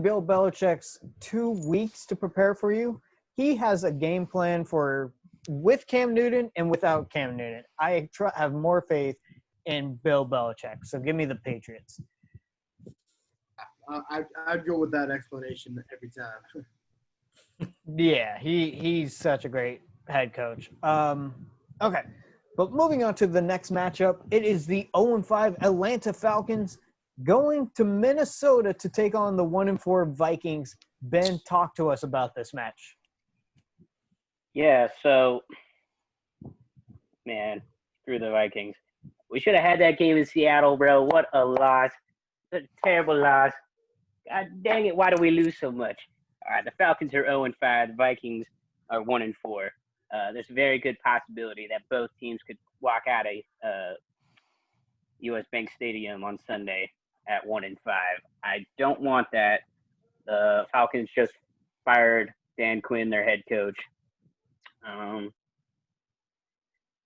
Bill Belichick's 2 weeks to prepare for you. He has a game plan for with Cam Newton and without Cam Newton. I have more faith in Bill Belichick. So give me the Patriots. I'd go with that explanation every time. Yeah, he's such a great head coach. Okay. But moving on to the next matchup, it is the 0-5 Atlanta Falcons going to Minnesota to take on the 1-4 Vikings. Ben, talk to us about this match. Yeah, so, man, screw the Vikings. We should have had that game in Seattle, bro. What a loss. Such a terrible loss. God dang it, why do we lose so much? All right, the Falcons are 0-5. The Vikings are 1-4. There's a very good possibility that both teams could walk out of U.S. Bank Stadium on Sunday at 1-5. I don't want that. The Falcons just fired Dan Quinn, their head coach.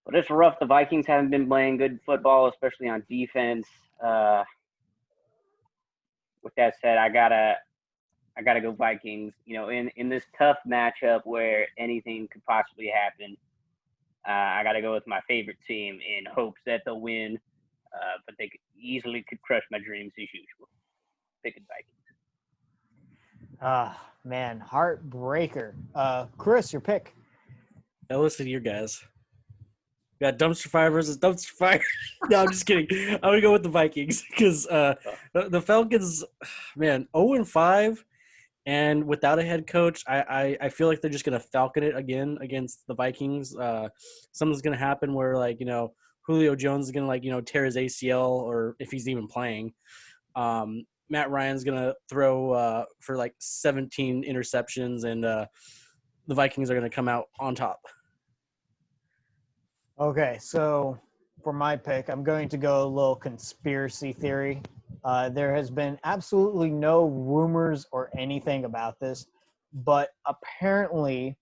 But it's rough. The Vikings haven't been playing good football, especially on defense. With that said, I gotta go Vikings. In this tough matchup where anything could possibly happen, I gotta go with my favorite team in hopes that they'll win. But they easily could crush my dreams as usual. Picking Vikings. Man, heartbreaker. Chris, your pick. Now listen to you guys. We got dumpster fire versus dumpster fire. No, I'm just kidding. I'm gonna go with the Vikings because the Falcons, man, 0-5. And without a head coach, I feel like they're just going to falcon it again against the Vikings. Something's going to happen where, Julio Jones is going to, tear his ACL or if he's even playing. Matt Ryan's going to throw for like 17 interceptions, and the Vikings are going to come out on top. Okay, so for my pick, I'm going to go a little conspiracy theory. There has been absolutely no rumors or anything about this, but apparently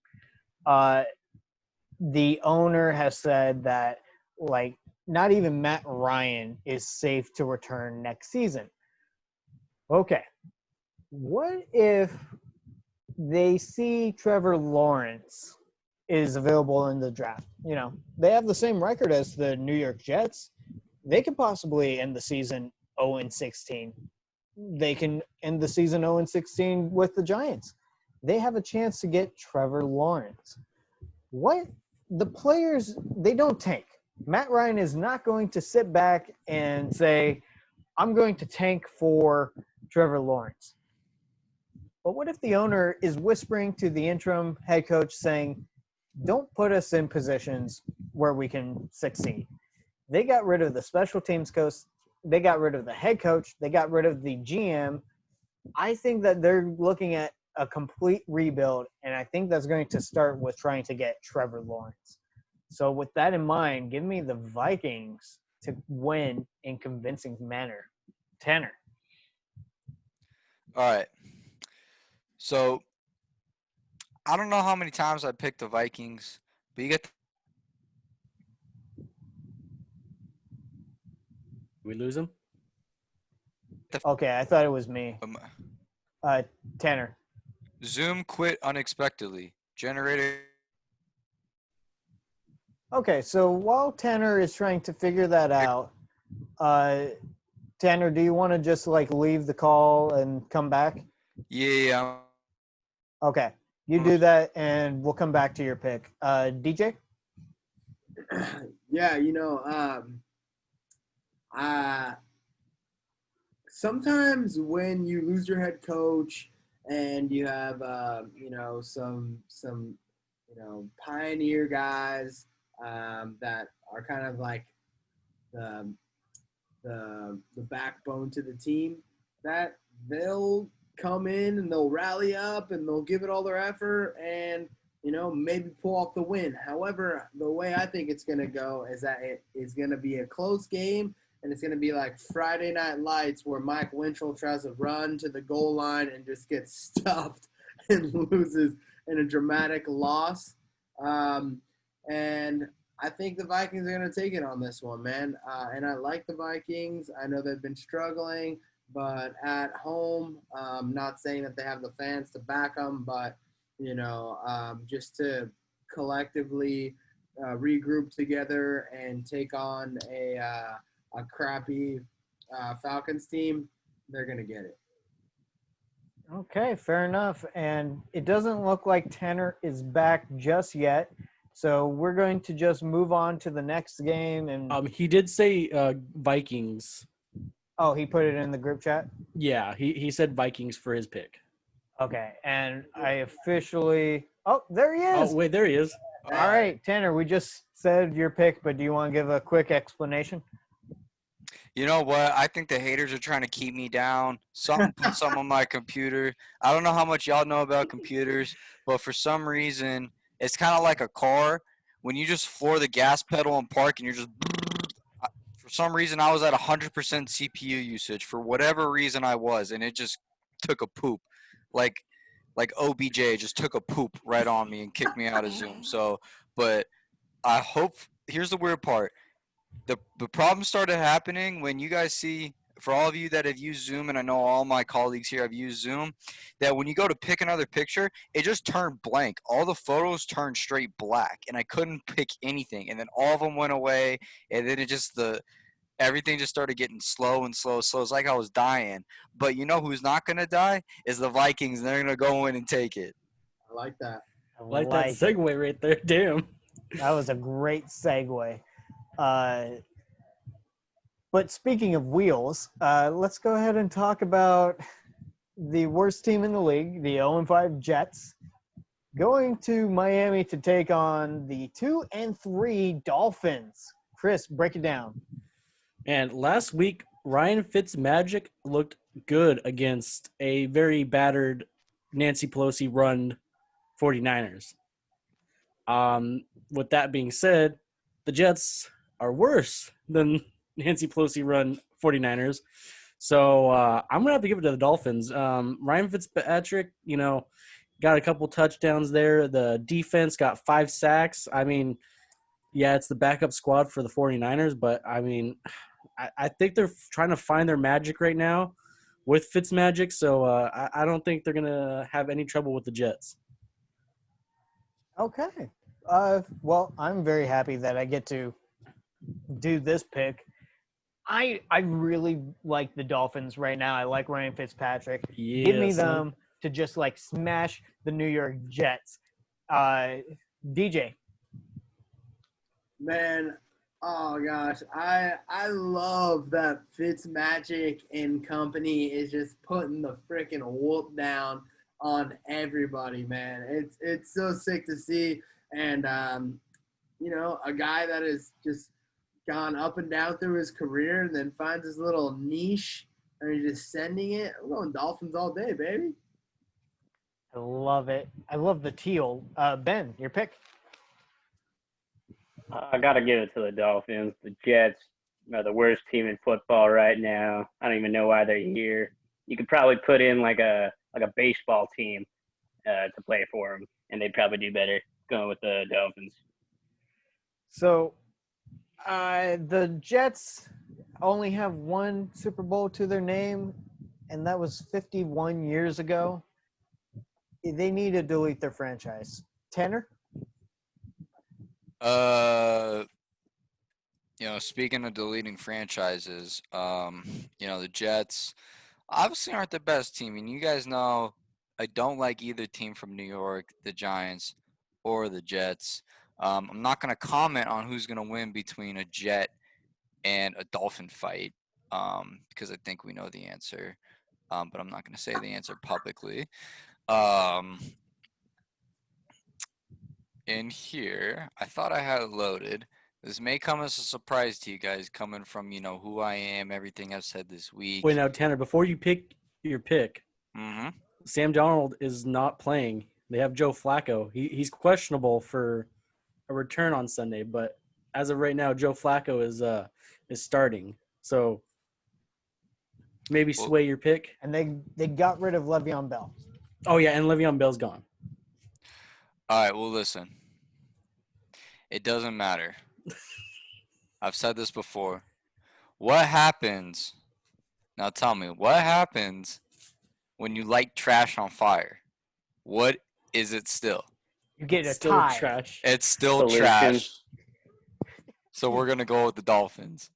the owner has said that, like, not even Matt Ryan is safe to return next season. Okay, what if they see Trevor Lawrence is available in the draft? You know, they have the same record as the New York Jets. They could possibly end the season 0-16. They can end the season 0-16 with the Giants. They have a chance to get Trevor Lawrence. What the players, they don't tank. Matt Ryan is not going to sit back and say, I'm going to tank for Trevor Lawrence. But what if the owner is whispering to the interim head coach saying, don't put us in positions where we can succeed? They got rid of the special teams coach. They got rid of the head coach. They got rid of the GM. I think that they're looking at a complete rebuild, and I think that's going to start with trying to get Trevor Lawrence. So with that in mind, give me the Vikings to win in convincing manner. Tanner. All right. So I don't know how many times I picked the Vikings, but you get We lose him? Okay, I thought it was me. Tanner. Zoom quit unexpectedly. Generator. Okay, so while Tanner is trying to figure that out, Tanner, do you want to just like leave the call and come back? Yeah. Okay, you do that, and we'll come back to your pick. DJ? Yeah, sometimes when you lose your head coach and you have some pioneer guys that are kind of like the backbone to the team, that they'll come in and they'll rally up and they'll give it all their effort and maybe pull off the win. However, the way I think it's going to go is that it is going to be a close game, and it's going to be like Friday Night Lights where Mike Winchell tries to run to the goal line and just gets stuffed and loses in a dramatic loss. And I think the Vikings are going to take it on this one, man. And I like the Vikings. I know they've been struggling, but at home, not saying that they have the fans to back them, but just to collectively regroup together and take on a crappy Falcons team, they're going to get it. Okay, fair enough. And it doesn't look like Tanner is back just yet. So we're going to just move on to the next game. And He did say Vikings. oh, he put it in the group chat? Yeah, he said Vikings for his pick. Okay, and I officially – oh, there he is. Oh, wait, there he is. All right, Tanner, we just said your pick, but do you want to give a quick explanation? You know what? I think the haters are trying to keep me down. Something put some on my computer. I don't know how much y'all know about computers, but for some reason, it's kind of like a car. When you just floor the gas pedal and park and you're just – for some reason, I was at 100% CPU usage for whatever reason I was, and it just took a poop. Like OBJ just took a poop right on me and kicked me out of Zoom. So, but I hope – here's the weird part. The problem started happening when you guys see, for all of you that have used Zoom, and I know all my colleagues here have used Zoom, that when you go to pick another picture, it just turned blank. All the photos turned straight black, and I couldn't pick anything. And then all of them went away, and then everything just started getting slow and slow. So it's like I was dying. But you know who's not going to die is the Vikings, and they're going to go in and take it. I like that. I like that segue right there. Damn. That was a great segue. But speaking of wheels, let's go ahead and talk about the worst team in the league, the 0-5 Jets, going to Miami to take on the 2-3 Dolphins. Chris, break it down. And last week, Ryan Fitzmagic looked good against a very battered Nancy Pelosi run 49ers. With that being said, the Jets are worse than Nancy Pelosi run 49ers. So I'm going to have to give it to the Dolphins. Ryan Fitzpatrick, got a couple touchdowns there. The defense got 5 sacks. I mean, yeah, it's the backup squad for the 49ers, but I mean, I think they're trying to find their magic right now with Fitzmagic. So I don't think they're going to have any trouble with the Jets. Okay. Well, I'm very happy that I get to do this pick. I really like the Dolphins right now. I like Ryan Fitzpatrick. Yeah, Give me them to just like smash the New York Jets. DJ. Man, oh gosh, I love that Fitzmagic and company is just putting the freaking whoop down on everybody, man. It's so sick to see, and a guy that has just gone up and down through his career and then finds his little niche and he's just sending it. I'm going Dolphins all day, baby. I love it. I love the teal. Ben, your pick. I got to give it to the Dolphins. The Jets are the worst team in football right now. I don't even know why they're here. You could probably put in like a baseball team to play for them, and they'd probably do better going with the Dolphins. So the Jets only have one Super Bowl to their name, and that was 51 years ago. They need to delete their franchise. Tanner? Speaking of deleting franchises, the Jets obviously aren't the best team. And you guys know I don't like either team from New York, the Giants or the Jets. I'm not going to comment on who's going to win between a Jet and a Dolphin fight because I think we know the answer. But I'm not going to say the answer publicly. In here, I thought I had it loaded. This may come as a surprise to you guys coming from, who I am, everything I've said this week. Wait, now, Tanner, before you pick your pick, Sam Darnold is not playing. They have Joe Flacco. He's questionable for a return on Sunday, but as of right now, Joe Flacco is starting. So maybe sway your pick. And they got rid of Le'Veon Bell. Oh, yeah, and Le'Veon Bell's gone. All right, well, listen. It doesn't matter. I've said this before. What happens? Now tell me, what happens when you light trash on fire? What is it still? You get It's a still tie. trash. It's still Pollution. trash. So we're going to go with the Dolphins.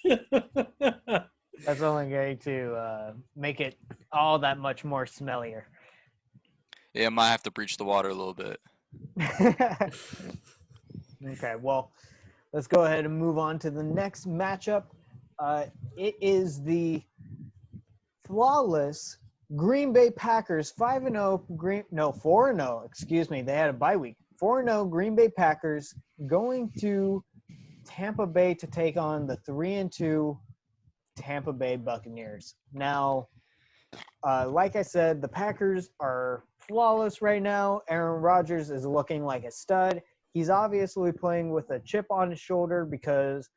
That's only going to make it all that much more smellier. Yeah, I might have to breach the water a little bit. Okay, well, let's go ahead and move on to the next matchup. It is the flawless Green Bay Packers 5-0 4-0. Excuse me, they had a bye week. 4-0 Green Bay Packers going to Tampa Bay to take on the 3-2 Tampa Bay Buccaneers. Now, like I said, the Packers are flawless right now. Aaron Rodgers is looking like a stud. He's obviously playing with a chip on his shoulder because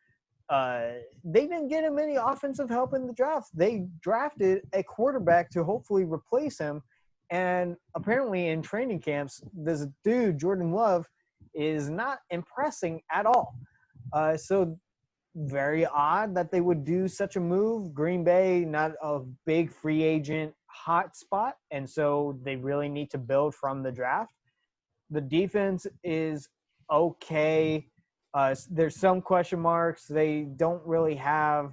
they didn't get him any offensive help in the draft. They drafted a quarterback to hopefully replace him. And apparently in training camps, this dude, Jordan Love, is not impressing at all. So very odd that they would do such a move. Green Bay, not a big free agent hot spot, and so they really need to build from the draft. The defense is okay. There's some question marks. They don't really have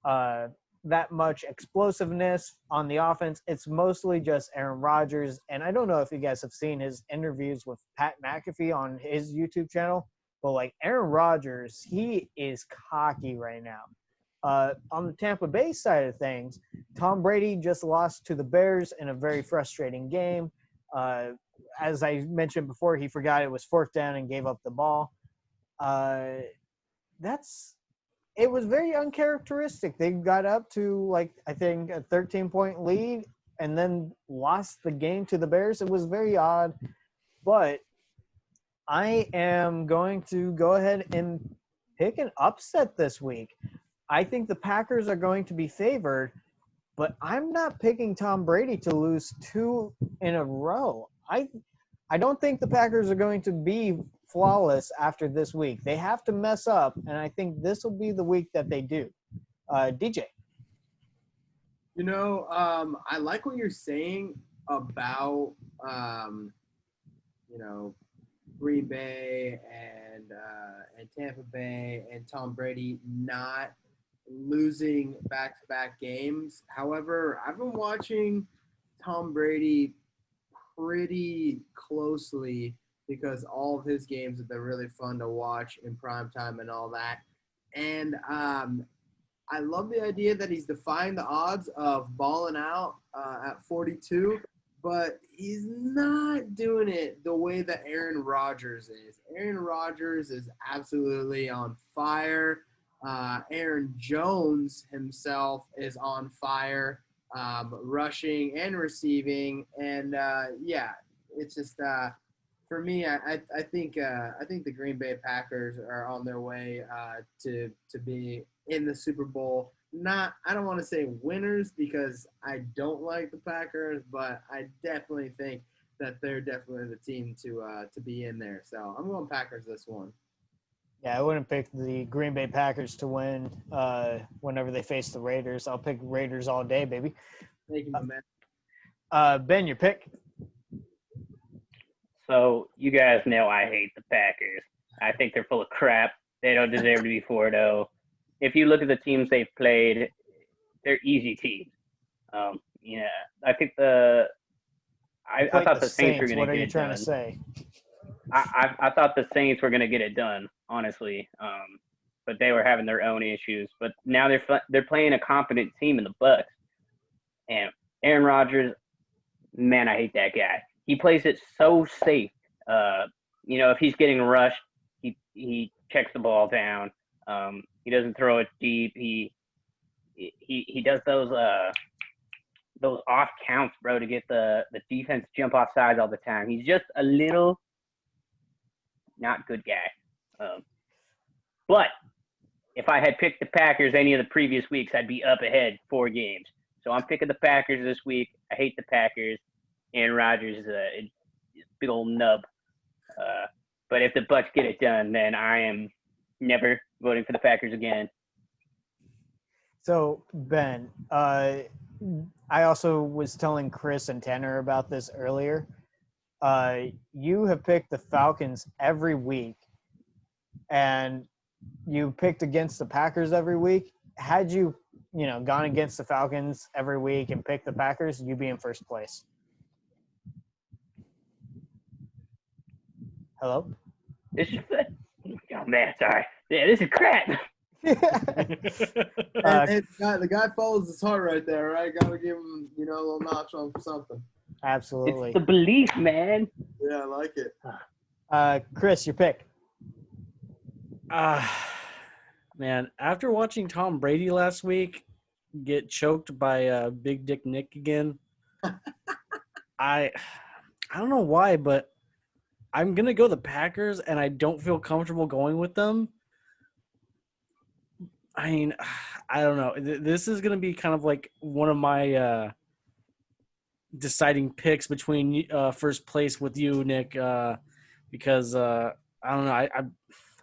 that much explosiveness on the offense. It's mostly just Aaron Rodgers, and I don't know if you guys have seen his interviews with Pat McAfee on his YouTube channel, but like Aaron Rodgers, he is cocky right now. On the Tampa Bay side of things, Tom Brady just lost to the Bears in a very frustrating game. As I mentioned before, he forgot it was 4th down and gave up the ball. That's it was very uncharacteristic. They got up to, like, I think a 13-point lead and then lost the game to the Bears. It was very odd, but I am going to go ahead and pick an upset this week. I think the Packers are going to be favored, but I'm not picking Tom Brady to lose 2 in a row. I don't think the Packers are going to be flawless after this week. They have to mess up, and I think this will be the week that they do. DJ. I like what you're saying about, Green Bay and Tampa Bay and Tom Brady not losing back-to-back games. However, I've been watching Tom Brady pretty closely because all of his games have been really fun to watch in prime time and all that. And I love the idea that he's defying the odds of balling out at 42, but he's not doing it the way that Aaron Rodgers is. Aaron Rodgers is absolutely on fire. Aaron Jones himself is on fire, rushing and receiving. And, it's just for me, I think the Green Bay Packers are on their way to be in the Super Bowl. I don't want to say winners because I don't like the Packers, but I definitely think that they're definitely the team to be in there. So I'm going Packers this one. Yeah, I wouldn't pick the Green Bay Packers to win whenever they face the Raiders. I'll pick Raiders all day, baby. Thank you, my man. Ben, your pick? So you guys know I hate the Packers. I think they're full of crap. They don't deserve to be 4-0. If you look at the teams they've played, they're easy teams. I think I thought the Saints were going to get it done. What are you trying to say? I thought the Saints were going to get it done, honestly, but they were having their own issues. But now they're playing a competent team in the Bucs, and Aaron Rodgers, man, I hate that guy. He plays it so safe. If he's getting rushed, he checks the ball down. He doesn't throw it deep. He does those off counts, bro, to get the defense jump off sides all the time. He's just a little not good guy. But if I had picked the Packers any of the previous weeks, I'd be up ahead 4 games. So I'm picking the Packers this week. I hate the Packers. Aaron Rodgers is a big old nub. But if the Bucs get it done, then I am never voting for the Packers again. So, Ben, I also was telling Chris and Tanner about this earlier. You have picked the Falcons every week, and you picked against the Packers every week. Had you, gone against the Falcons every week and picked the Packers, you'd be in first place. Hello? Oh, man, sorry. Yeah, this is crap. The guy follows his heart right there, right? Got to give him, a little notch on for something. Absolutely. It's the belief, man. Yeah, I like it. Chris, your pick. Man, after watching Tom Brady last week get choked by Big Dick Nick again, I don't know why, but I'm going to go the Packers, and I don't feel comfortable going with them. I mean, I don't know. This is going to be kind of like one of my deciding picks between first place with you, Nick, because I don't know.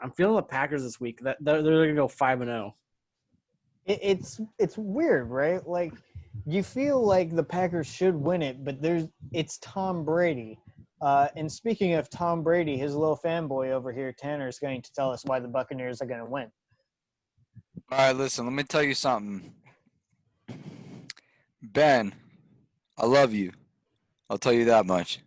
I'm feeling the Packers this week. They're going to go 5-0. It's weird, right? Like, you feel like the Packers should win it, but it's Tom Brady. And speaking of Tom Brady, his little fanboy over here, Tanner, is going to tell us why the Buccaneers are going to win. All right, listen, let me tell you something. Ben, I love you. I'll tell you that much.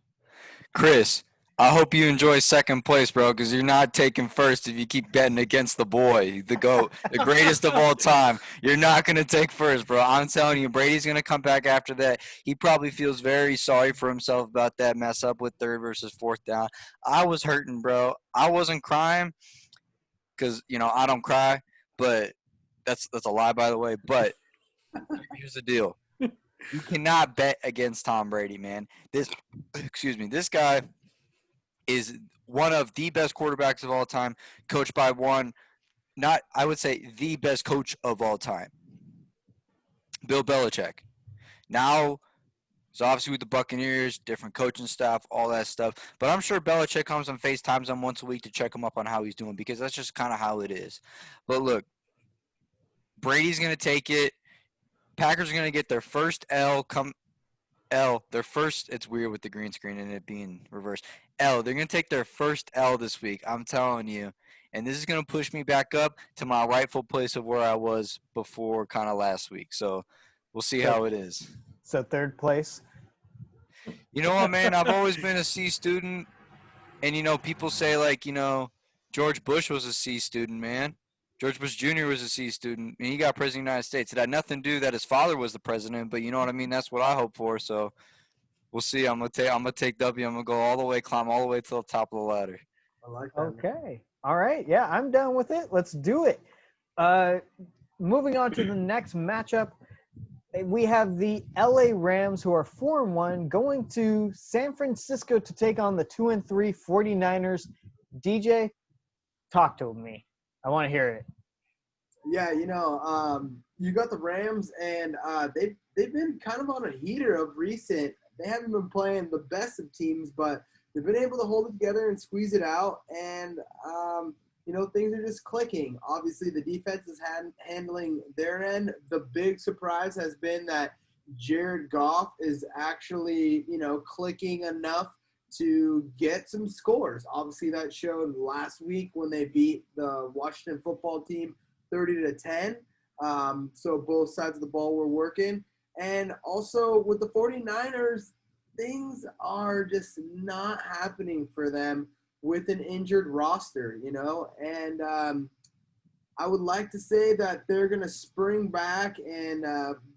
Chris, I hope you enjoy second place, bro, because you're not taking first if you keep betting against the boy, the GOAT, the greatest of all time. You're not going to take first, bro. I'm telling you, Brady's going to come back after that. He probably feels very sorry for himself about that mess up with 3rd versus 4th down. I was hurting, bro. I wasn't crying because, I don't cry, but That's a lie, by the way. But here's the deal: you cannot bet against Tom Brady, man. This guy is one of the best quarterbacks of all time, coached by one, not I would say the best coach of all time, Bill Belichick. Now, so obviously with the Buccaneers, different coaching staff, all that stuff. But I'm sure Belichick comes and FaceTimes him once a week to check him up on how he's doing because that's just kind of how it is. But look, Brady's going to take it. Packers are going to get their first their first, it's weird with the green screen and it being reversed. They're going to take their first L this week, I'm telling you. And this is going to push me back up to my rightful place of where I was before kind of last week. So we'll see how it is. So third place. You know what, man? I've always been a C student. And, people say, like, George Bush was a C student, man. George Bush Jr. was a C student, and he got president of the United States. It had nothing to do that his father was the president, but you know what I mean? That's what I hope for. So we'll see. I'm gonna take W. I'm gonna go all the way, climb all the way to the top of the ladder. I like that. Okay. All right. Yeah, I'm done with it. Let's do it. Moving on to the next matchup, we have the LA Rams, who are 4-1, going to San Francisco to take on the 2-3 49ers. DJ, talk to me. I want to hear it. Yeah, you got the Rams, and they've been kind of on a heater of recent. They haven't been playing the best of teams, but they've been able to hold it together and squeeze it out, and things are just clicking. Obviously, the defense is handling their end. The big surprise has been that Jared Goff is actually, clicking enough to get some scores. Obviously, that showed last week when they beat the Washington football team 30-10. So both sides of the ball were working. And also with the 49ers, things are just not happening for them with an injured roster, And I would like to say that they're going to spring back and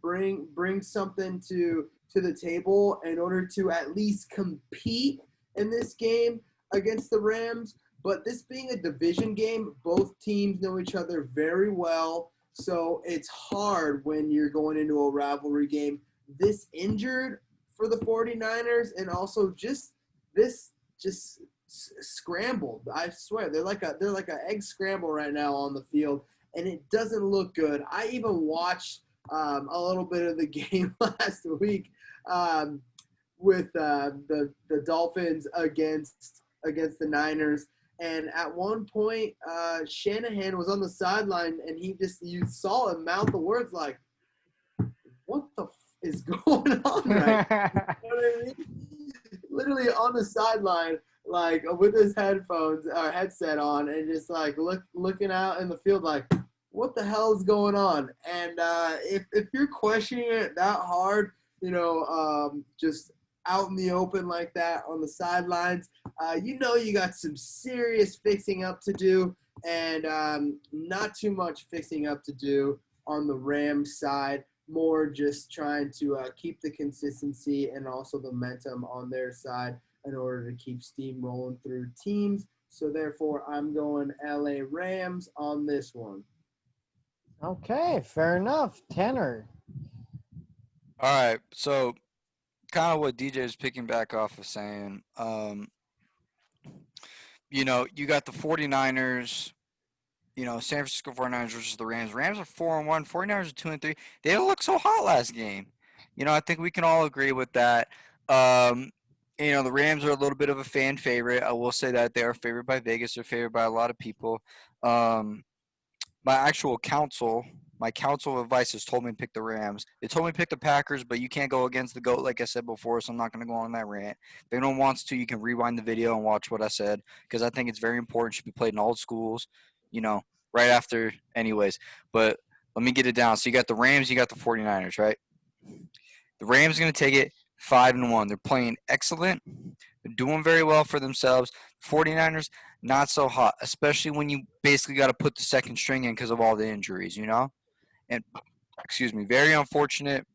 bring something to the table in order to at least compete in this game against the Rams. But this being a division game, both teams know each other very well. So it's hard when you're going into a rivalry game. This injured for the 49ers, and also just scrambled. I swear, they're like a egg scramble right now on the field, and it doesn't look good. I even watched a little bit of the game last week with the Dolphins against the Niners. And at one point, Shanahan was on the sideline, and you saw him mouth the words like, "What the is going on right now?" You know what I mean? Literally on the sideline, like with his headset on, and just like looking out in the field, like, what the hell is going on? And if you're questioning it that hard, just out in the open like that on the sidelines, you got some serious fixing up to do, and not too much fixing up to do on the Rams side. More just trying to keep the consistency and also the momentum on their side in order to keep steam rolling through teams. So therefore, I'm going LA Rams on this one. Okay, fair enough. Tanner. All right, so kind of what DJ is picking back off of saying, you got the 49ers, San Francisco 49ers versus the Rams. Rams are 4-1, 49ers are 2-3. They didn't look so hot last game. I think we can all agree with that. The Rams are a little bit of a fan favorite. I will say that they are favored by Vegas. They're favored by a lot of people. My council of advice has told me to pick the Rams. They told me to pick the Packers, but you can't go against the GOAT like I said before, so I'm not going to go on that rant. If anyone wants to, you can rewind the video and watch what I said, because I think it's very important. It should be played in all schools, right after anyways. But let me get it down. So you got the Rams, you got the 49ers, right? The Rams are going to take it 5-1. They're playing excellent. They're doing very well for themselves. 49ers, not so hot, especially when you basically got to put the second string in because of all the injuries, And, very unfortunate.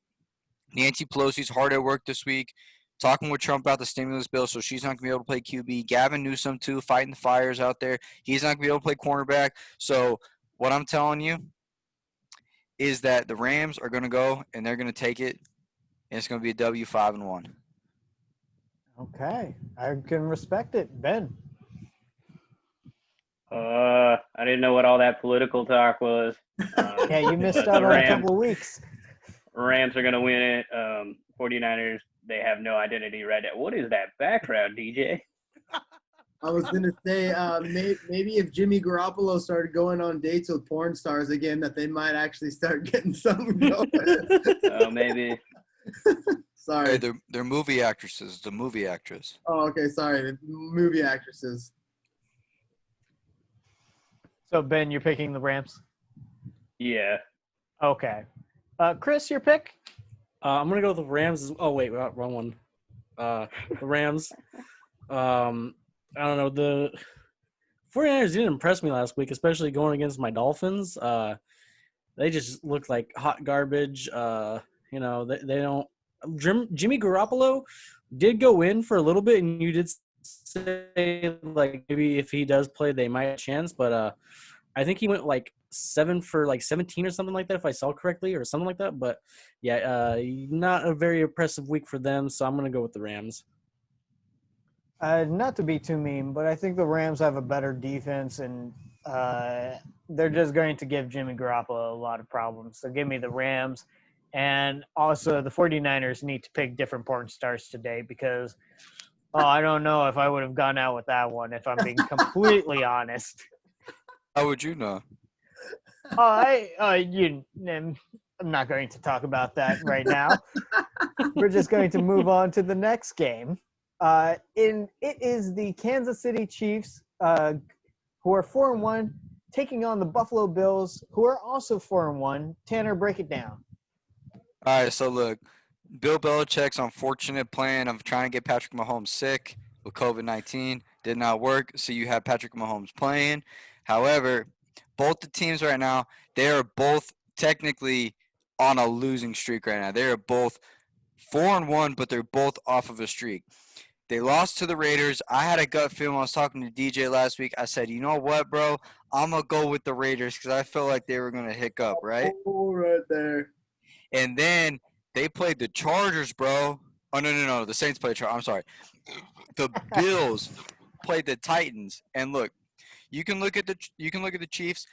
Nancy Pelosi's hard at work this week, talking with Trump about the stimulus bill, so she's not going to be able to play QB. Gavin Newsom, too, fighting the fires out there. He's not going to be able to play cornerback. So what I'm telling you, is that the Rams are going to go and they're going to take it, and it's going to be a W 5-1. Okay, I can respect it. Ben. I didn't know what all that political talk was. Yeah, you missed but out the on a Rams, couple of weeks. Rams are going to win it. 49ers, they have no identity right now. What is that background, DJ? I was gonna say maybe if Jimmy Garoppolo started going on dates with porn stars again, that they might actually start getting something going. Oh, maybe. Sorry. Hey, they're movie actresses. The movie actress. Oh, okay. Sorry. The movie actresses. So, Ben, you're picking the Rams? Yeah. Okay. Chris, your pick? I'm gonna go with the Rams. Oh wait, wrong one. The Rams. I don't know. The 49ers didn't impress me last week, especially going against my Dolphins. They just look like hot garbage. They don't. Jimmy Garoppolo did go in for a little bit, and you did say like maybe if he does play, they might have a chance. But I think he went like 7 for like 17 or something like that, if I saw correctly, or something like that. But yeah, not a very impressive week for them. So I'm gonna go with the Rams. Not to be too mean, but I think the Rams have a better defense, and they're just going to give Jimmy Garoppolo a lot of problems. So give me the Rams. And also the 49ers need to pick different porn stars today because, I don't know if I would have gone out with that one, if I'm being completely honest. How would you know? I'm not going to talk about that right now. We're just going to move on to the next game. It is the Kansas City Chiefs, who are 4-1, taking on the Buffalo Bills, who are also 4-1. Tanner, break it down. All right, so look, Bill Belichick's unfortunate plan of trying to get Patrick Mahomes sick with COVID-19 did not work, so you have Patrick Mahomes playing. However, both the teams right now, they are both technically on a losing streak right now. They are both 4-1, but they're both off of a streak. They lost to the Raiders. I had a gut feeling when I was talking to DJ last week. I said, you know what, bro? I'm going to go with the Raiders because I felt like they were going to hiccup, right? Oh, right there. And then they played the Chargers, bro. Oh, no. The Saints played the Chargers. I'm sorry. The Bills played the Titans. And look, you can look at the Chiefs,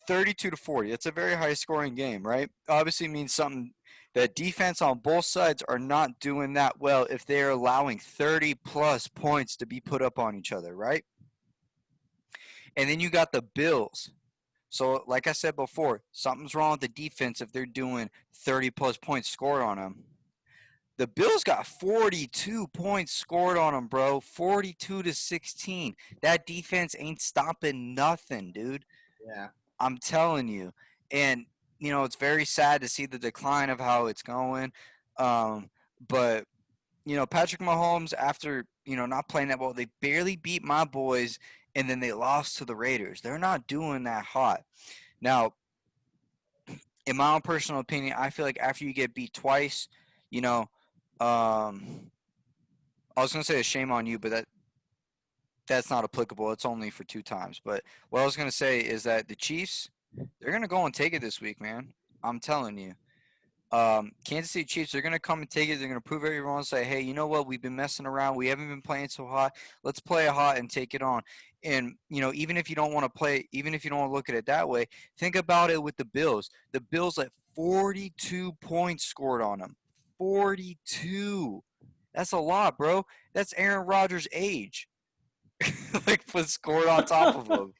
32-40. It's a very high-scoring game, right? Obviously means something. That defense on both sides are not doing that well if they're allowing 30-plus points to be put up on each other, right? And then you got the Bills. So, like I said before, something's wrong with the defense if they're doing 30-plus points scored on them. The Bills got 42 points scored on them, bro. 42-16. That defense ain't stopping nothing, dude. Yeah. I'm telling you. And it's very sad to see the decline of how it's going. But, Patrick Mahomes, after, not playing that well, they barely beat my boys, and then they lost to the Raiders. They're not doing that hot. Now, in my own personal opinion, I feel like after you get beat twice, I was going to say a shame on you, but that's not applicable. It's only for 2 times. But what I was going to say is that the Chiefs, they're going to go and take it this week, man. I'm telling you. Kansas City Chiefs, they're going to come and take it. They're going to prove everyone and say, hey, you know what? We've been messing around. We haven't been playing so hot. Let's play it hot and take it on. And, even if you don't want to play, even if you don't want to look at it that way, think about it with the Bills. The Bills had 42 points scored on them. 42. That's a lot, bro. That's Aaron Rodgers' age. Was scored on top of him.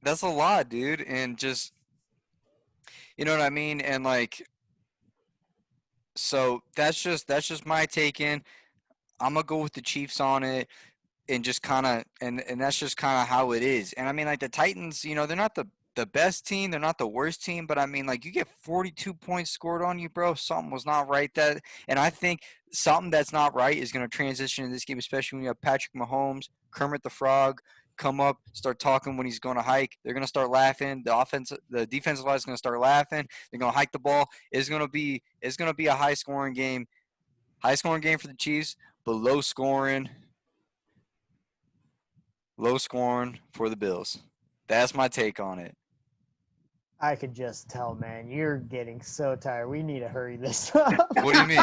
That's a lot, dude. And just, you know what I mean? And so that's just my take in. I'm gonna go with the Chiefs on it, and just kind of, and that's just kind of how it is. And I mean, the Titans, they're not the best team, they're not the worst team, but I mean, you get 42 points scored on you, bro. Something was not right. And I think something that's not right is going to transition in this game, especially when you have Patrick Mahomes, Kermit the Frog, come up, start talking when he's going to hike. They're going to start laughing. The defensive line is going to start laughing. They're going to hike the ball. It's going to be a high scoring game. High scoring game for the Chiefs, but low scoring for the Bills. That's my take on it. I could just tell, man. You're getting so tired. We need to hurry this up. What do you mean?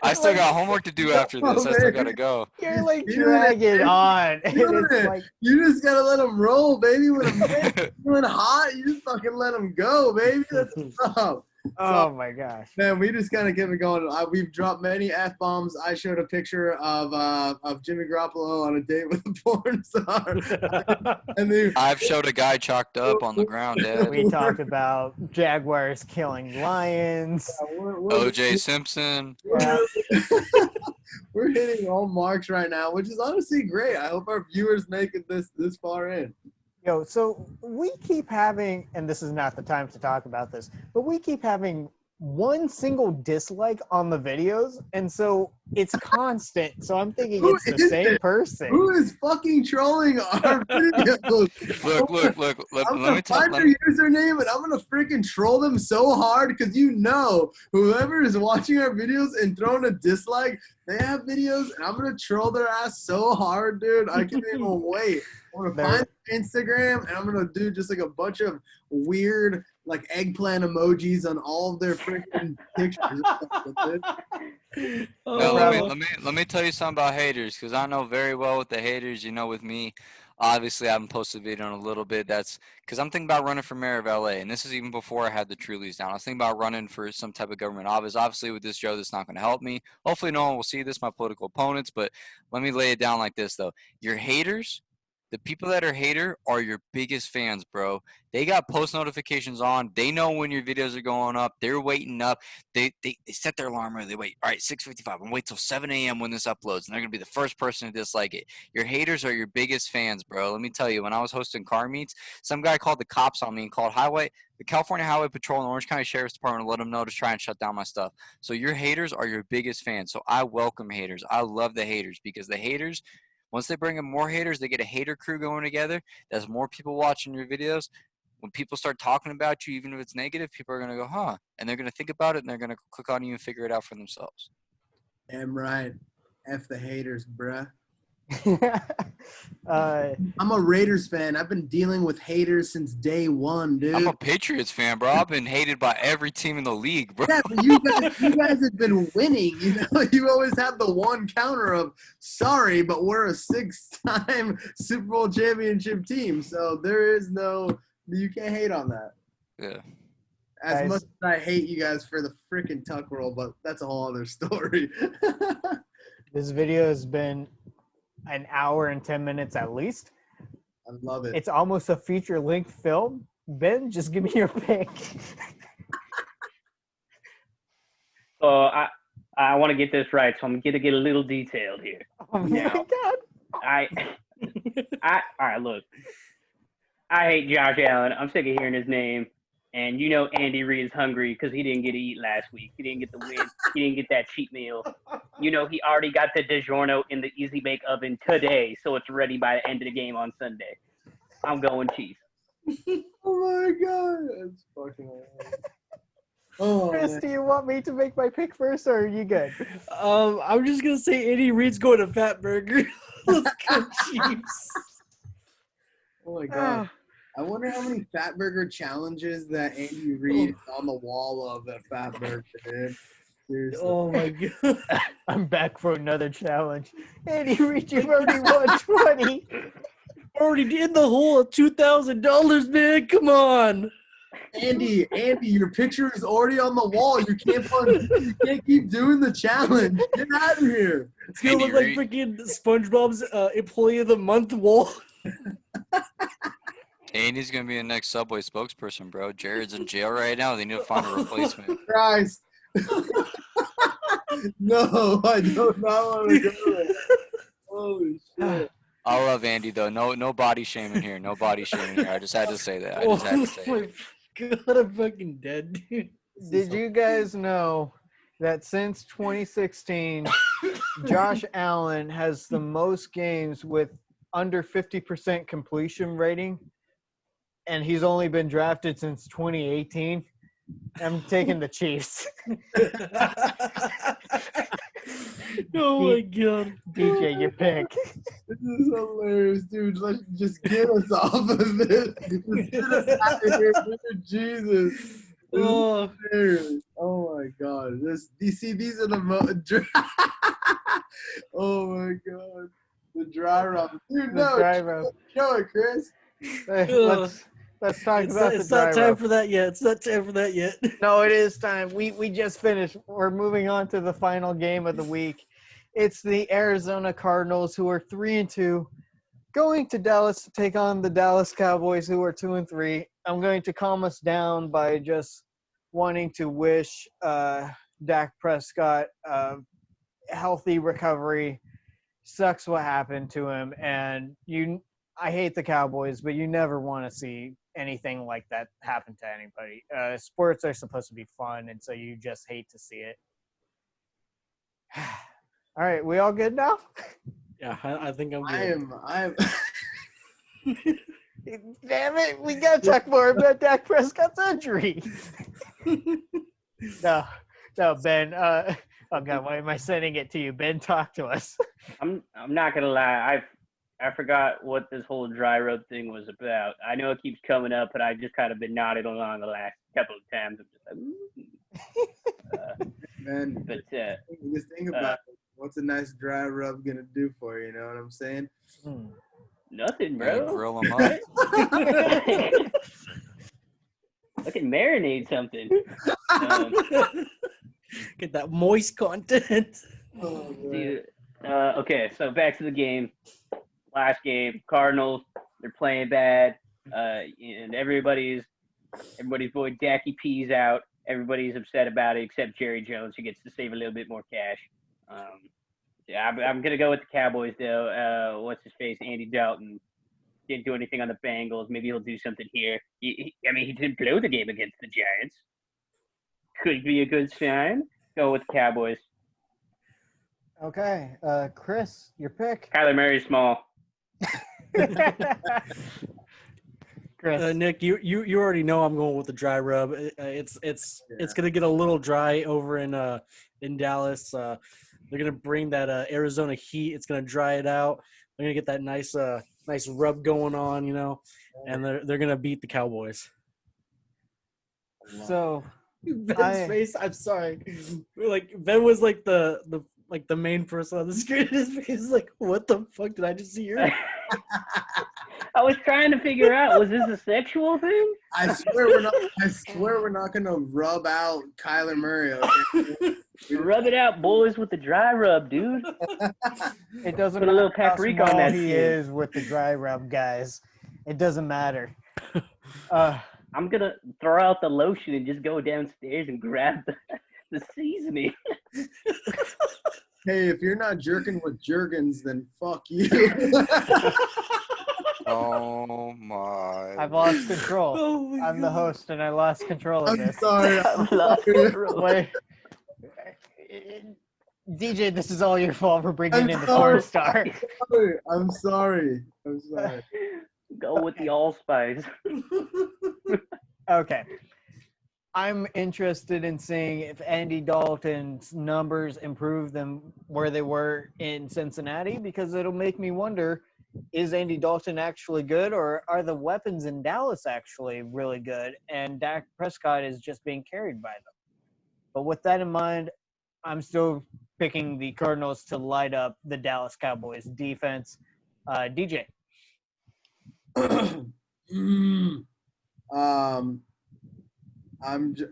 I still got homework to do after this. I still gotta go. You're like You dragging on. And You it's like, just gotta let them roll, baby. When it's feeling hot, you just fucking let them go, baby. That's what's up. oh my gosh. Man, we just kind of kept it going. We've dropped many F-bombs. I showed a picture of Jimmy Garoppolo on a date with a porn star. And then I've showed a guy chalked up on the ground dead. We talked about Jaguars killing Lions. OJ Simpson. Yeah. We're hitting all marks right now, which is honestly great. I hope our viewers make it this far in. Yo, so we keep having, and this is not the time to talk about this, but we keep having one single dislike on the videos, and so it's constant. So I'm thinking Who it's the is same it? person. Who is fucking trolling our videos? Look. Let I'm me gonna tell find their username and I'm gonna freaking troll them so hard because whoever is watching our videos and throwing a dislike, they have videos and I'm gonna troll their ass so hard, dude. I can't even wait. I'm gonna find Instagram and I'm gonna do just like a bunch of weird like eggplant emojis on all of their freaking pictures. No, let me tell you something about haters, because I know very well with the haters. With me, obviously I haven't posted a video in a little bit. That's because I'm thinking about running for mayor of LA, and this is even before I had the Trulies down. I was thinking about running for some type of government office. Obviously with this show, that's not going to help me. Hopefully no one will see this, my political opponents, but let me lay it down like this though. Your haters, the people that are hater are your biggest fans, bro. They got post notifications on. They know when your videos are going up. They're waiting up. They set their alarm early. They wait. All right, 6:55. I'm wait till 7 a.m. when this uploads, and they're gonna be the first person to dislike it. Your haters are your biggest fans, bro. Let me tell you. When I was hosting car meets, some guy called the cops on me and called the California Highway Patrol and Orange County Sheriff's Department to let them know to try and shut down my stuff. So your haters are your biggest fans. So I welcome haters. I love the haters, because the haters, once they bring in more haters, they get a hater crew going together. There's more people watching your videos. When people start talking about you, even if it's negative, people are going to go, huh? And they're going to think about it, and they're going to click on you and figure it out for themselves. Damn right. F the haters, bruh. uh, I'm a Raiders fan. I've been dealing with haters since day one, dude. I'm a Patriots fan, bro. I've been hated by every team in the league, bro. Yeah, but you guys have been winning. You always have the one counter of, sorry, but we're a 6-time Super Bowl championship team. So you can't hate on that. Yeah. As much as I hate you guys for the freaking tuck roll, but that's a whole other story. this video has been an hour and 10 minutes at least. I love it. It's almost a feature-length film. Ben, just give me your pick. So I want to get this right, so I'm going to get a little detailed here. Oh my God. All right, look. I hate Josh Allen. I'm sick of hearing his name. And Andy Reid is hungry because he didn't get to eat last week. He didn't get the win. He didn't get that cheat meal. He already got the DiGiorno in the Easy Bake Oven today, so it's ready by the end of the game on Sunday. I'm going Chiefs. Oh my God, that's fucking hilarious. Oh, Chris, man. do you want me to make my pick first, or are you good? I'm just gonna say Andy Reid's going to Fat Burger. Let's go Chiefs. Oh my God. I wonder how many Fat Burger challenges that Andy Reid is on the wall of that Fat Burger, dude. Seriously. Oh my God. I'm back for another challenge. Andy Reid, you've already won 20. Already in the hole of $2,000, man. Come on. Andy, your picture is already on the wall. You can't keep doing the challenge. Get out of here. It's gonna look like freaking SpongeBob's Employee of the Month wall. Andy's going to be the next Subway spokesperson, bro. Jared's in jail right now. They need to find a replacement. Christ. No, I do not want to go there. Holy shit. I love Andy, though. No body shaming here. No body shaming here. I just had to say that. I just had to say it. God, I'm fucking dead, dude. Did you guys know that since 2016, Josh Allen has the most games with under 50% completion rating, and he's only been drafted since 2018? I'm taking the Chiefs. Oh my god. DJ, your pick. This is hilarious, dude. Let's just get us off of this. Just get us out of here, dude. Jesus. This is Oh, hilarious. Oh my god. These are the oh my god. The dry rub. Dude, The no. dry rub. Show it, Chris. Hey, let's talk it's about not, the it's dry not time rub. for that yet. It's not time for that yet. No, it is time. We just finished. We're moving on to the final game of the week. It's the Arizona Cardinals, who are 3-2, going to Dallas to take on the Dallas Cowboys, who are 2-3. I'm going to calm us down by just wanting to wish Dak Prescott healthy recovery. Sucks what happened to him, and I hate the Cowboys, but you never want to see anything like that happen to anybody. Sports are supposed to be fun, and so you just hate to see it. All right, we all good now? Yeah, I think I'm I good. am Damn it, we gotta talk more about Dak Prescott's injury. No, Ben. Oh God, why am I sending it to you? Ben, talk to us. I'm not gonna lie. I forgot what this whole dry rub thing was about. I know it keeps coming up, but I've just kind of been nodding along the last couple of times. I'm just like, man. but Just think about it. What's a nice dry rub gonna do for you? You know what I'm saying? nothing, Yeah, bro. grill them up. I can marinate something. Get that moist content. Oh, man. Dude, okay, so back to the game. Last game, Cardinals. They're playing bad, and everybody's boy Dacky P's out. Everybody's upset about it except Jerry Jones, who gets to save a little bit more cash. Yeah, I'm gonna go with the Cowboys though. What's his face? Andy Dalton didn't do anything on the Bengals. Maybe he'll do something here. He didn't blow the game against the Giants. Could be a good sign. Go with the Cowboys. Okay, Chris, your pick. Kyler Murray small. Chris, Nick, you already know I'm going with the dry rub. It's gonna get a little dry over in Dallas. They're gonna bring that Arizona heat. It's gonna dry it out. They're gonna get that nice rub going on, and they're gonna beat the Cowboys. so Ben's face. I'm sorry. Like Ben was like the main person on the screen. His face is like, what the fuck did I just see here? I was trying to figure out, was this a sexual thing? I swear we're not gonna rub out Kyler Murray. Okay? Rub it out, boys, with the dry rub, dude. it doesn't Put a little matter how paprika on small that he skin. is with the dry rub, guys. It doesn't matter. I'm gonna throw out the lotion and just go downstairs and grab the seasoning. Hey, if you're not jerking with Jergens, then fuck you. Oh my. I've lost control. Oh my I'm the God. host, and I lost control of I'm this. sorry. I'm lost control. Wait. DJ, this is all your fault for bringing I'm in the sorry. porn star. I'm sorry. Go with the allspice. Okay. I'm interested in seeing if Andy Dalton's numbers improve them where they were in Cincinnati, because it'll make me wonder, is Andy Dalton actually good, or are the weapons in Dallas actually really good and Dak Prescott is just being carried by them? But with that in mind, I'm still picking the Cardinals to light up the Dallas Cowboys defense. DJ. I'm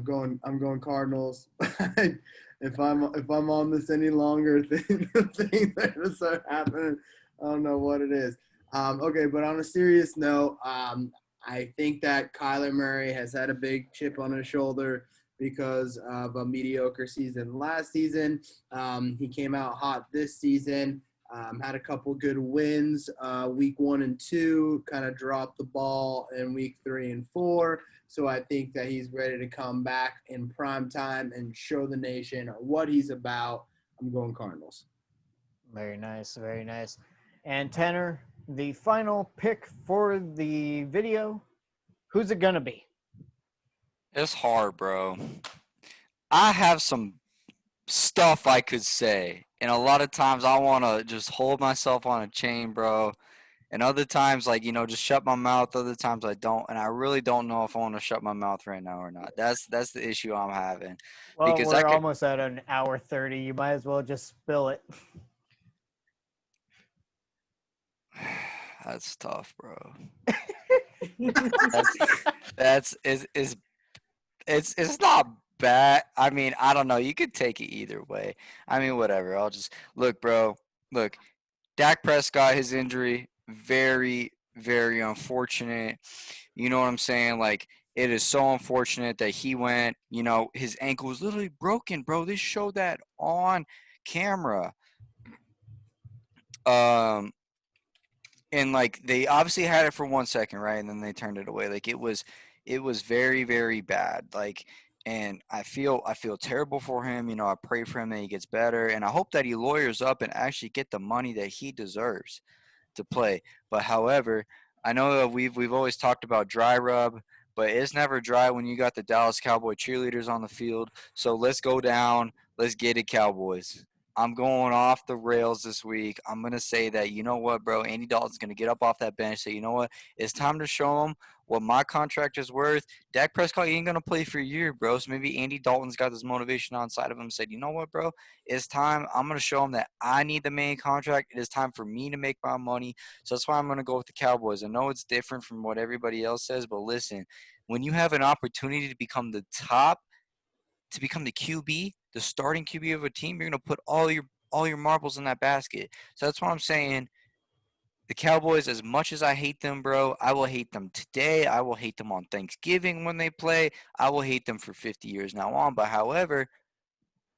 going Cardinals. if I'm on this any longer, things that gonna start happening. I don't know what it is. Okay, but on a serious note, I think that Kyler Murray has had a big chip on his shoulder because of a mediocre season last season. He came out hot this season. Had a couple good wins, week 1 and 2, kind of dropped the ball in week 3 and 4. So I think that he's ready to come back in prime time and show the nation what he's about. I'm going Cardinals. Very nice, very nice. And Tanner, the final pick for the video, who's it going to be? It's hard, bro. I have some stuff I could say. And a lot of times I want to just hold myself on a chain, bro. And other times, like, just shut my mouth. Other times I don't. And I really don't know if I want to shut my mouth right now or not. That's the issue I'm having. Well, Because I we're could almost at an hour 30. You might as well just spill it. That's tough, bro. That's it's not bad. I mean, I don't know. You could take it either way. I mean, whatever. I'll just look, bro. Look, Dak Prescott, his injury, very, very unfortunate. You know what I'm saying? Like, it is so unfortunate that he went, his ankle was literally broken, bro. They showed that on camera. And like they obviously had it for 1 second, right? And then they turned it away. Like it was very, very bad. Like, and I feel terrible for him. I pray for him that he gets better, and I hope that he lawyers up and actually get the money that he deserves to play. But however, I know that we've always talked about dry rub, but it's never dry when you got the Dallas Cowboy cheerleaders on the field. So let's go down. Let's get it, Cowboys. I'm going off the rails this week. I'm going to say that, you know what, bro, Andy Dalton's going to get up off that bench, say, you know what, it's time to show him what my contract is worth. Dak Prescott ain't going to play for a year, bro. So maybe Andy Dalton's got this motivation on side of him, said, you know what, bro, it's time. I'm going to show him that I need the main contract. It is time for me to make my money. So that's why I'm going to go with the Cowboys. I know it's different from what everybody else says, but listen, when you have an opportunity to become the QB, the starting QB of a team, you're going to put all your marbles in that basket. So that's what I'm saying. The Cowboys, as much as I hate them, bro, I will hate them today. I will hate them on Thanksgiving when they play. I will hate them for 50 years now on. But however,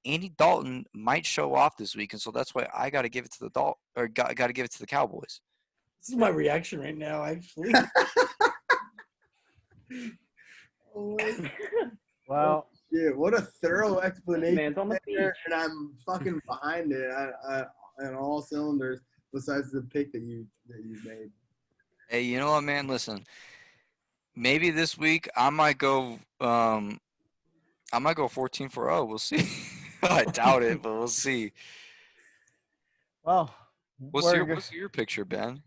Andy Dalton might show off this week, and so that's why I got to give it to got to give it to the Cowboys. This is my reaction right now, actually. Well, Shit, what a thorough explanation. Man's on the there, and I'm fucking behind it on all cylinders. Besides the pick that you made. Hey, you know what, man? Listen, maybe this week I might go 14-0. We'll see. I doubt it, but we'll see. well, What's your picture, Ben?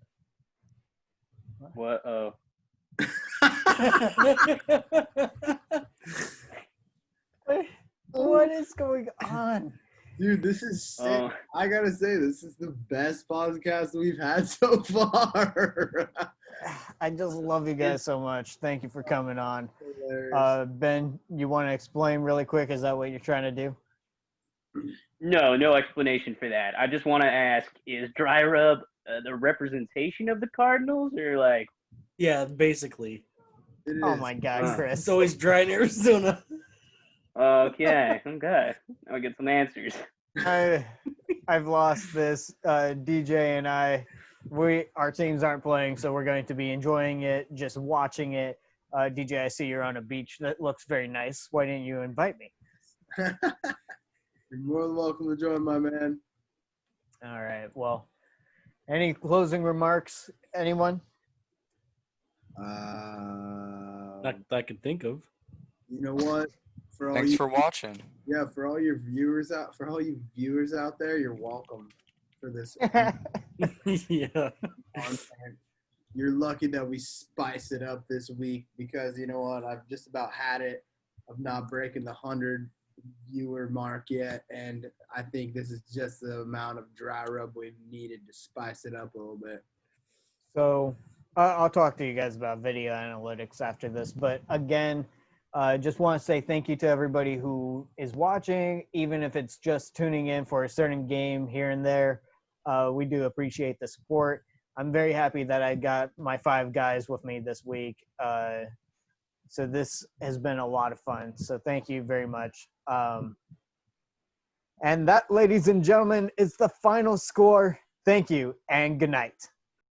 What? Oh. what is going on? Dude, this is sick. Oh. I gotta say, this is the best podcast we've had so far. I just love you guys so much. Thank you for coming on. Hilarious. Ben, you want to explain really quick? Is that what you're trying to do? No explanation for that. I just want to ask: is dry rub the representation of the Cardinals, or like? Yeah, basically. It Oh is. my God, Chris! It's always dry in Arizona. Okay. I'll get some answers. I've lost this. DJ and our teams aren't playing, so we're going to be enjoying it, just watching it. DJ, I see you're on a beach that looks very nice. Why didn't you invite me? You're more than welcome to join, my man. All right. Well, any closing remarks? Anyone? Not that I can think of. You know what? Thanks for watching. Yeah, for all you viewers out there, you're welcome for this Yeah. content. You're lucky that we spice it up this week because you know what? I've just about had it of not breaking the 100 viewer mark yet, and I think this is just the amount of dry rub we needed to spice it up a little bit. So I'll talk to you guys about video analytics after this. But again, just want to say thank you to everybody who is watching, even if it's just tuning in for a certain game here and there. We do appreciate the support. I'm very happy that I got my 5 guys with me this week. So this has been a lot of fun. So thank you very much. And that, ladies and gentlemen, is the final score. Thank you and good night.